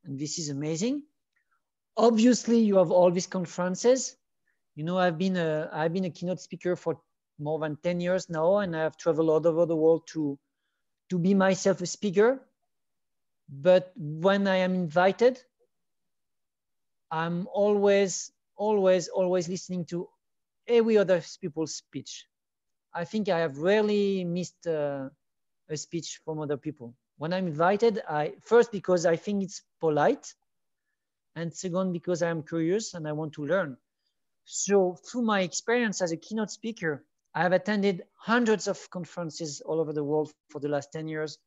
B: And this is amazing. Obviously, you have all these conferences. You know, I've been a keynote speaker for more than 10 years now, and I've traveled all over the world to be myself a speaker. But when I am invited, I'm always listening to every other people's speech. I think I have rarely missed a speech from other people. When I'm invited, first because I think it's polite, and second because I am curious and I want to learn. So through my experience as a keynote speaker, I have attended hundreds of conferences all over the world for the last 10 years.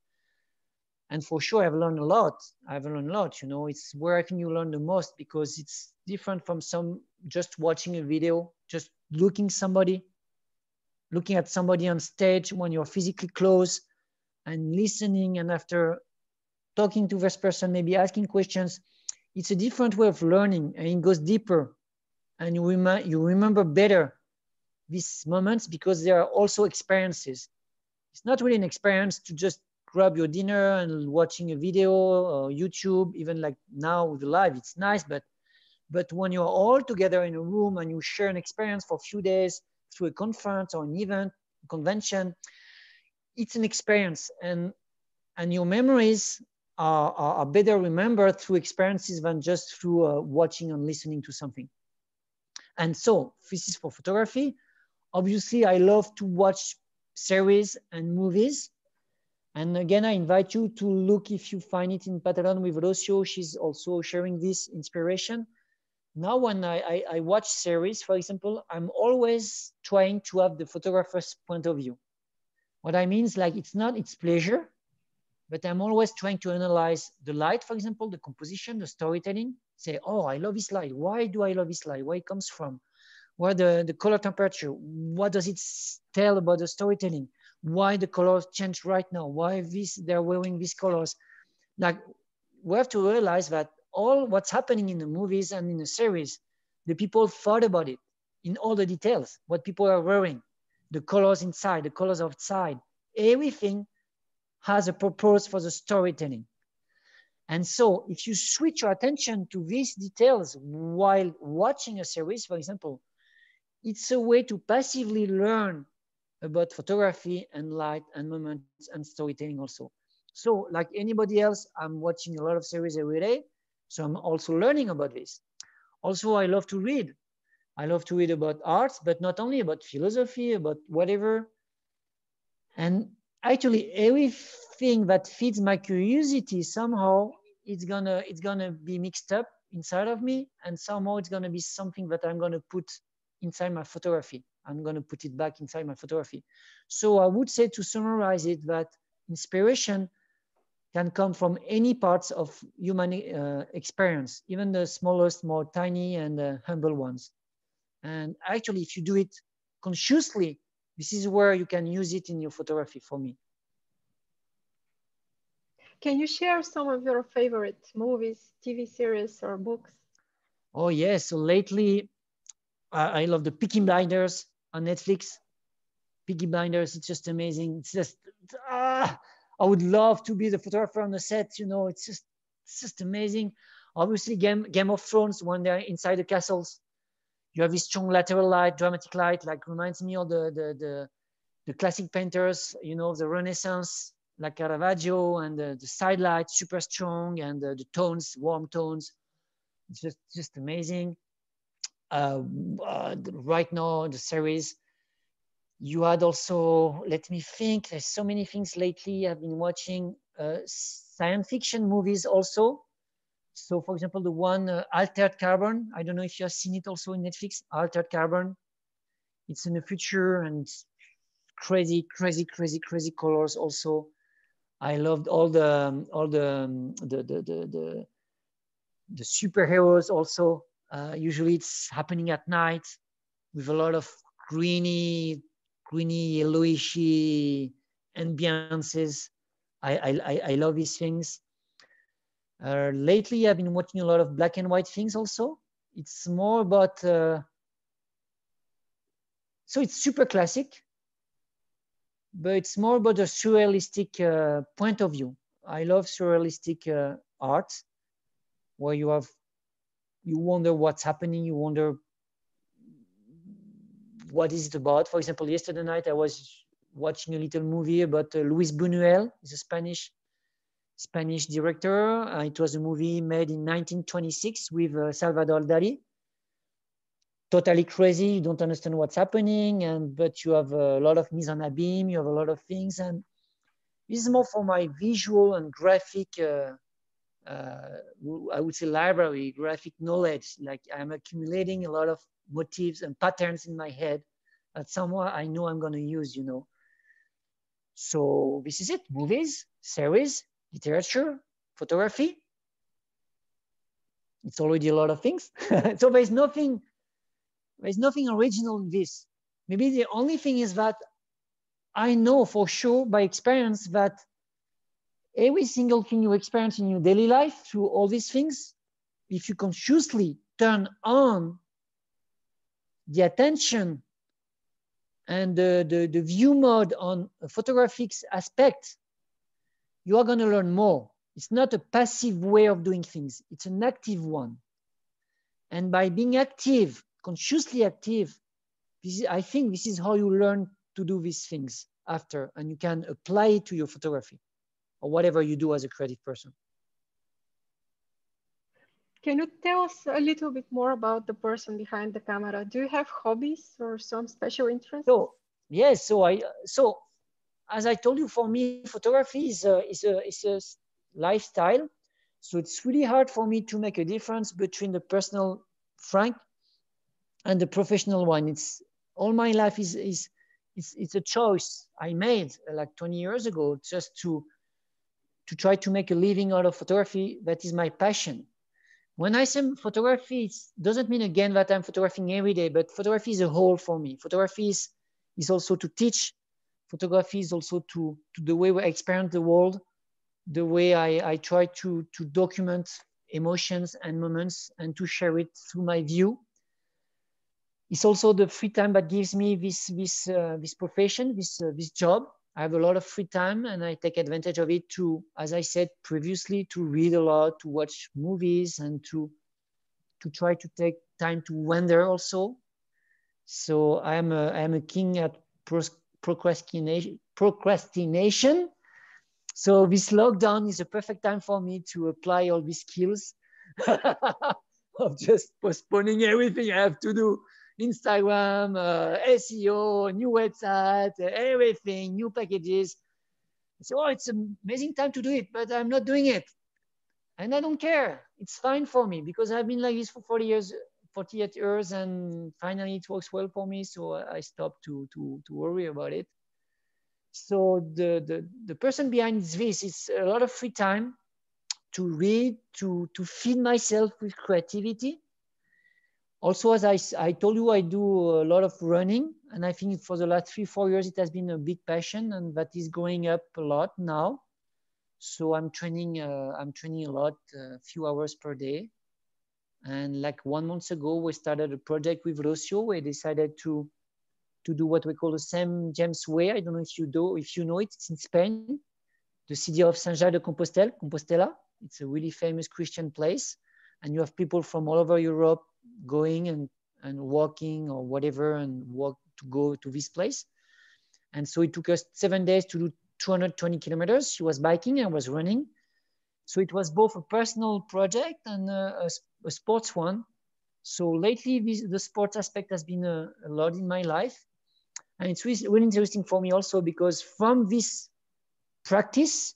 B: And for sure, I've learned a lot. I've learned a lot, you know, it's where I think you learn the most, because it's different from just watching a video, just looking at somebody on stage when you're physically close and listening. And after talking to this person, maybe asking questions, it's a different way of learning, and it goes deeper. And you remember better these moments because they are also experiences. It's not really an experience to just grab your dinner and watching a video or YouTube, even like now with live, it's nice, but when you're all together in a room and you share an experience for a few days through a conference or an event, a convention, it's an experience, and your memories are better remembered through experiences than just through watching and listening to something. And so this is for photography. Obviously, I love to watch series and movies. And again, I invite you to look if you find it in Patagon with Rocio. She's also sharing this inspiration. Now, when I watch series, for example, I'm always trying to have the photographer's point of view. What I mean is, like, it's not its pleasure, but I'm always trying to analyze the light, for example, the composition, the storytelling. Say, oh, I love this light. Why do I love this light? Where it comes from? Where the color temperature? What does it tell about the storytelling? Why the colors change right now? Why they're wearing these colors? Like, we have to realize that all what's happening in the movies and in the series, the people thought about it in all the details, what people are wearing, the colors inside, the colors outside, everything has a purpose for the storytelling. And so if you switch your attention to these details while watching a series, for example, it's a way to passively learn about photography and light and moments and storytelling also. So like anybody else, I'm watching a lot of series every day. So I'm also learning about this. Also, I love to read. I love to read about arts, but not only about philosophy, about whatever. And actually everything that feeds my curiosity, somehow it's gonna be mixed up inside of me, and somehow it's gonna be something that I'm gonna put inside my photography. I'm gonna put it back inside my photography. So I would say, to summarize it, that inspiration can come from any parts of human experience, even the smallest, more tiny and humble ones. And actually, if you do it consciously, this is where you can use it in your photography for me.
A: Can you share some of your favorite movies, TV series, or books?
B: Oh, yes. So lately, I love the Peaky Blinders on Netflix. Peaky Blinders, it's just amazing. It's just, I would love to be the photographer on the set. You know, it's just amazing. Obviously, Game of Thrones, when they're inside the castles, you have this strong lateral light, dramatic light, like reminds me of the classic painters, you know, the Renaissance, like Caravaggio, and the side light, super strong, and the tones, warm tones. It's just amazing. Right now, the series, you had also, let me think, there's so many things lately. I've been watching science fiction movies also. So for example, the one Altered Carbon, I don't know if you have seen it also in Netflix, Altered Carbon. It's in the future and crazy colors also. I loved all the superheroes also. Usually it's happening at night with a lot of greeny yellowishy ambiances. I love these things. Lately, I've been watching a lot of black and white things also. It's more about, so it's super classic, but it's more about a surrealistic point of view. I love surrealistic art, where you wonder what's happening, you wonder what is it about. For example, yesterday night I was watching a little movie about Luis Buñuel. He's a Spanish director. It was a movie made in 1926 with Salvador Dali. Totally crazy. You don't understand what's happening, but you have a lot of mise en abîme. You have a lot of things, and This is more for my visual and graphic, I would say library, graphic knowledge. Like I'm accumulating a lot of motifs and patterns in my head that somewhere I know I'm going to use, you know. So this is it: movies, series, literature, photography. It's already a lot of things. So there's nothing original in this. Maybe the only thing is that I know for sure by experience that every single thing you experience in your daily life through all these things, if you consciously turn on the attention and the view mode on a photographic aspect, you are going to learn more. It's not a passive way of doing things. It's an active one. And by being active, consciously active, I think this is how you learn to do these things after, and you can apply it to your photography or whatever you do as a creative person.
A: Can you tell us a little bit more about the person behind the camera? Do you have hobbies or some special interests?
B: So yes, so as I told you, for me, photography is a lifestyle. So it's really hard for me to make a difference between the personal Franck and the professional one. It's all my life it's a choice I made like 20 years ago, just to try to make a living out of photography. That is my passion. When I say photography, it doesn't mean again that I'm photographing every day, but photography is a whole for me. Photography is also to teach. Photography is also to the way we experience the world, the way I try to document emotions and moments and to share it through my view. It's also the free time that gives me this profession, this job. I have a lot of free time and I take advantage of it to, as I said previously, to read a lot, to watch movies, and to try to take time to wander also. So I am a king at procrastination. So this lockdown is a perfect time for me to apply all these skills of just postponing everything I have to do. Instagram, SEO, new website, everything, new packages. So it's an amazing time to do it, but I'm not doing it. And I don't care. It's fine for me because I've been like this for 48 years, and finally it works well for me. So I stopped to worry about it. So the person behind this is a lot of free time to read, to feed myself with creativity. Also, as I told you, I do a lot of running, and I think for the last 3-4 years, it has been a big passion, and that is going up a lot now. So I'm training a lot, a few hours per day. And like 1 month ago, we started a project with Rocio. We decided to do what we call the St. James Way. I don't know if you know it. It's in Spain, the city of Saint-Jacques de Compostela. It's a really famous Christian place, and you have people from all over Europe going and walking or whatever, and go to this place. And so it took us 7 days to do 220 kilometers. She was biking, I was running. So it was both a personal project and a sports one. So lately, the sports aspect has been a lot in my life. And it's really interesting for me also because from this practice,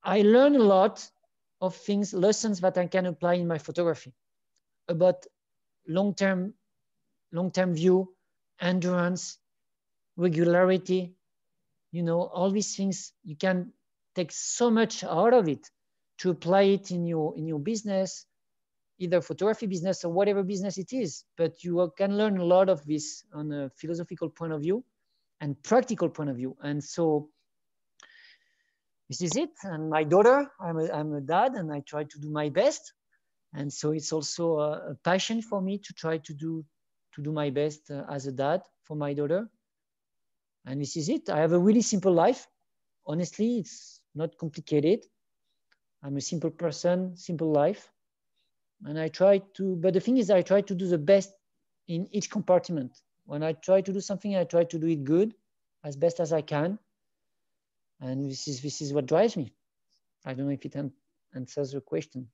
B: I learned a lot of lessons that I can apply in my photography about long-term view, endurance, regularity, all these things. You can take so much out of it to apply it in your business, either photography business or whatever business it is. But you can learn a lot of this on a philosophical point of view and practical point of view. And so this is it. And my daughter, I'm a dad, and I try to do my best. And so it's also a passion for me to try to do my best as a dad for my daughter. And this is it. I have a really simple life. Honestly, it's not complicated. I'm a simple person, simple life. And but the thing is, I try to do the best in each compartment. When I try to do something, I try to do it good, as best as I can. And this is what drives me. I don't know if it answers your question.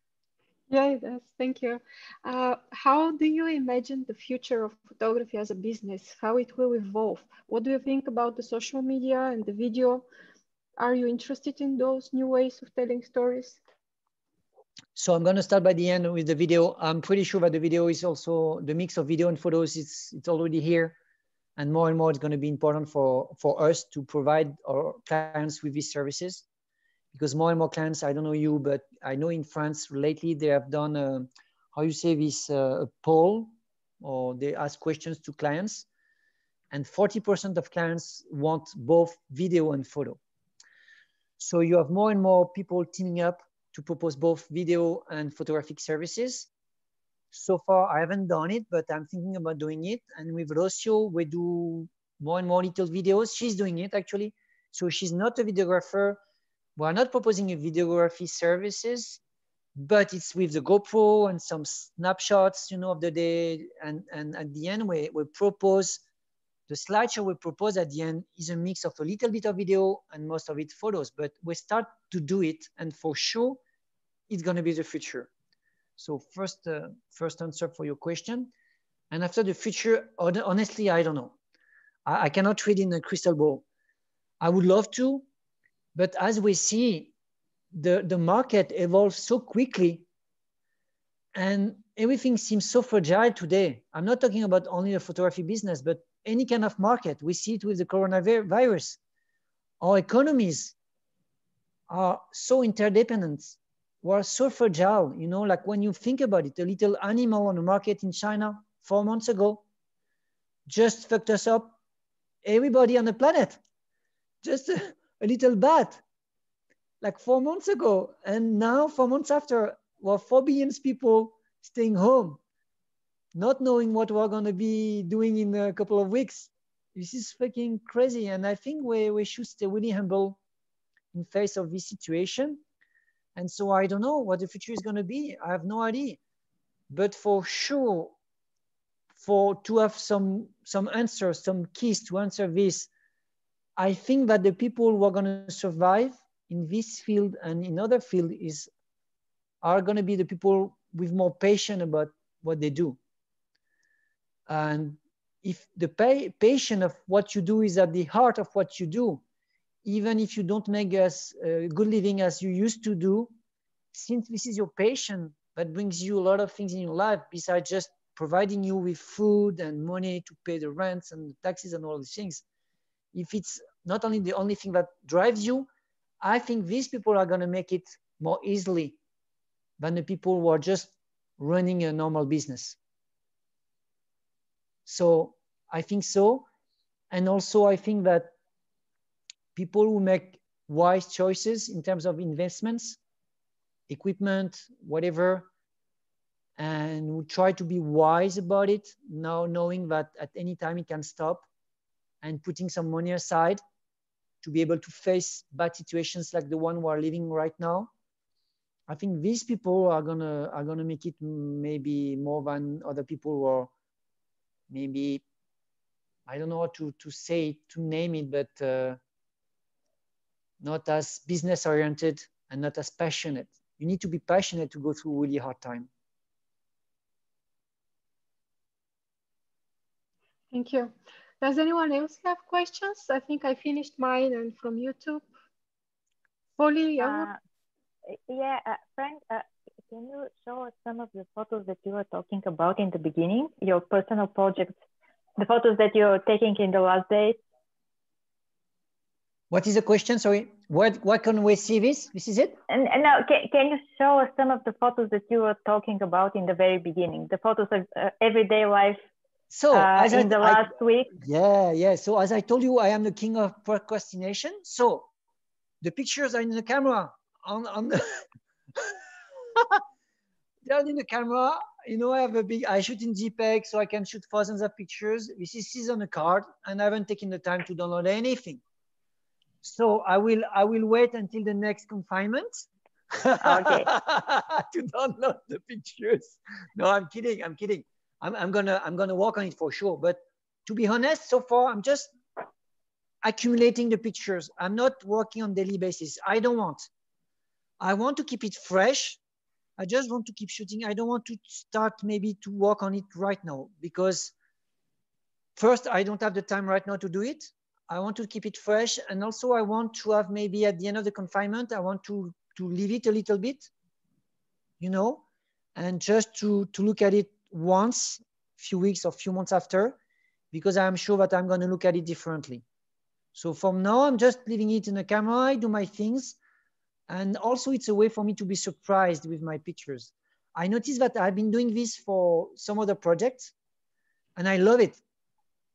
A: Yeah, it does. Thank you. How do you imagine the future of photography as a business? How it will evolve? What do you think about the social media and the video? Are you interested in those new ways of telling stories?
B: So I'm going to start by the end with the video. I'm pretty sure that the video is also the mix of video and photos. It's already here, and more it's going to be important for us to provide our clients with these services, because more and more clients, I don't know you, but I know in France lately they have done how you say this a poll, or they ask questions to clients, and 40% of clients want both video and photo. So you have more and more people teaming up to propose both video and photographic services. So far, I haven't done it, but I'm thinking about doing it. And with Rocio, we do more and more little videos. She's doing it actually. So she's not a videographer. We're not proposing a videography services, but it's with the GoPro and some snapshots, you know, of the day. And at the end, we propose, the slideshow we propose at the end is a mix of a little bit of video and most of it photos, but we start to do it. And for sure, it's going to be the future. So first answer for your question. And after the future, honestly, I don't know. I cannot read in a crystal ball. I would love to, but as we see, the market evolves so quickly and everything seems so fragile today. I'm not talking about only the photography business, but any kind of market. We see it with the coronavirus. Our economies are so interdependent. We're so fragile, you know, like when you think about it, a little animal on the market in China 4 months ago just fucked us up, everybody on the planet. Just a little bat, like 4 months ago. And now 4 months after, we're 4 billion people staying home, not knowing what we're going to be doing in a couple of weeks. This is fucking crazy. And I think we should stay really humble in face of this situation. And so I don't know what the future is going to be. I have no idea. But for sure, to have some answers, some keys to answer this, I think that the people who are going to survive in this field and in other fields are going to be the people with more passion about what they do. And if the passion of what you do is at the heart of what you do, even if you don't make as good living as you used to do, since this is your passion that brings you a lot of things in your life besides just providing you with food and money to pay the rents and the taxes and all these things, if it's not only the only thing that drives you, I think these people are going to make it more easily than the people who are just running a normal business. So I think so. And also I think that people who make wise choices in terms of investments, equipment, whatever, and who try to be wise about it, now knowing that at any time it can stop, and putting some money aside to be able to face bad situations like the one we're living right now. I think these people are gonna make it maybe more than other people who are maybe, I don't know how to say it, to name it, but not as business oriented and not as passionate. You need to be passionate to go through a really hard time.
A: Thank you. Does anyone else have questions? I think I finished mine and from YouTube. Polly,
C: yeah, Frank, can you show us some of the photos that you were talking about in the beginning, your personal projects, the photos that you're taking in the last days?
B: What is the question? Sorry, what can we see this? This is it?
C: And now, can you show us some of the photos that you were talking about in the very beginning, the photos of everyday life? So in the last week?
B: Yeah. So as I told you, I am the king of procrastination. So the pictures are in the camera on the they're in the camera. You know, I shoot in JPEG, so I can shoot thousands of pictures. This is on a card, and I haven't taken the time to download anything. So I will wait until the next confinement.
C: Okay.
B: To download the pictures. No, I'm kidding. I'm gonna work on it for sure. But to be honest, so far I'm just accumulating the pictures. I'm not working on daily basis. I want to keep it fresh. I just want to keep shooting. I don't want to start maybe to work on it right now, because first, I don't have the time right now to do it. I want to keep it fresh. And also I want to have maybe at the end of the confinement, I want to leave it a little bit, you know, and just to look at it once, few weeks or few months after, because I'm sure that I'm going to look at it differently. So from now, I'm just leaving it in the camera, I do my things. And also it's a way for me to be surprised with my pictures. I noticed that I've been doing this for some other projects and I love it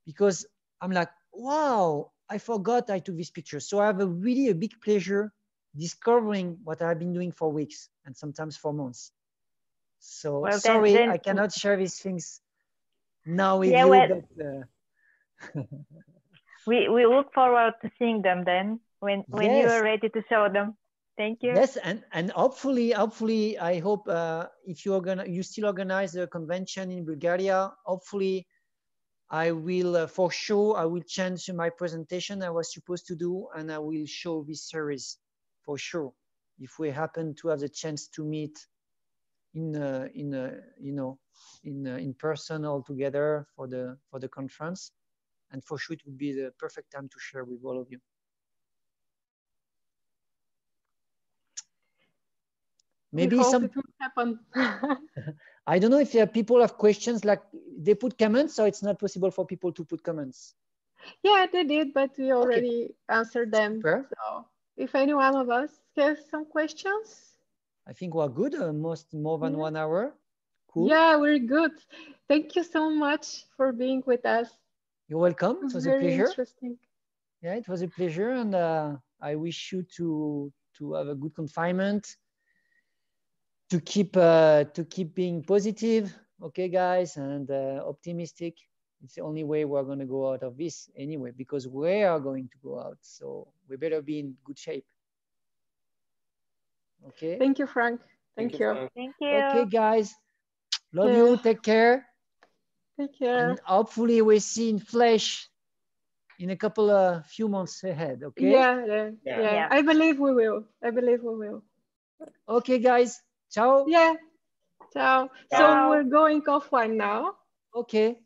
B: because I'm like, wow, I forgot I took this picture. So I have really a big pleasure discovering what I've been doing for weeks and sometimes for months. So well, sorry, I cannot share these things now with you.
C: Well,
B: but,
C: we look forward to seeing them then when you are ready to show them. Thank you.
B: Yes, and hopefully, I hope if you still organize a convention in Bulgaria, hopefully I will for sure I will change my presentation I was supposed to do, and I will show this series for sure if we happen to have the chance to meet in person all together for the conference, and for sure it would be the perfect time to share with all of you. Maybe some
A: it will happen.
B: I don't know if people have questions, like they put comments, so it's not possible for people to put comments.
A: Yeah, they did, but we already answered them.
B: Super.
A: So if any one of us has some questions,
B: I think we're good. More than 1 hour. Cool.
A: Yeah, we're good. Thank you so much for being with us.
B: You're welcome. It was a
A: very
B: pleasure.
A: Interesting.
B: Yeah, it was a pleasure, and I wish you to have a good confinement. To keep being positive, okay, guys, and optimistic. It's the only way we're going to go out of this anyway, because we are going to go out. So we better be in good shape. Okay.
A: Thank you, Frank. Thank you.
C: Frank. Thank you.
B: Okay, guys. Love you. Take care.
A: Take care.
B: And hopefully we see in flesh in a couple of few months ahead. Okay.
A: Yeah. I believe we will.
B: Okay, guys. Ciao.
A: Yeah. Ciao. So we're going offline now.
B: Okay.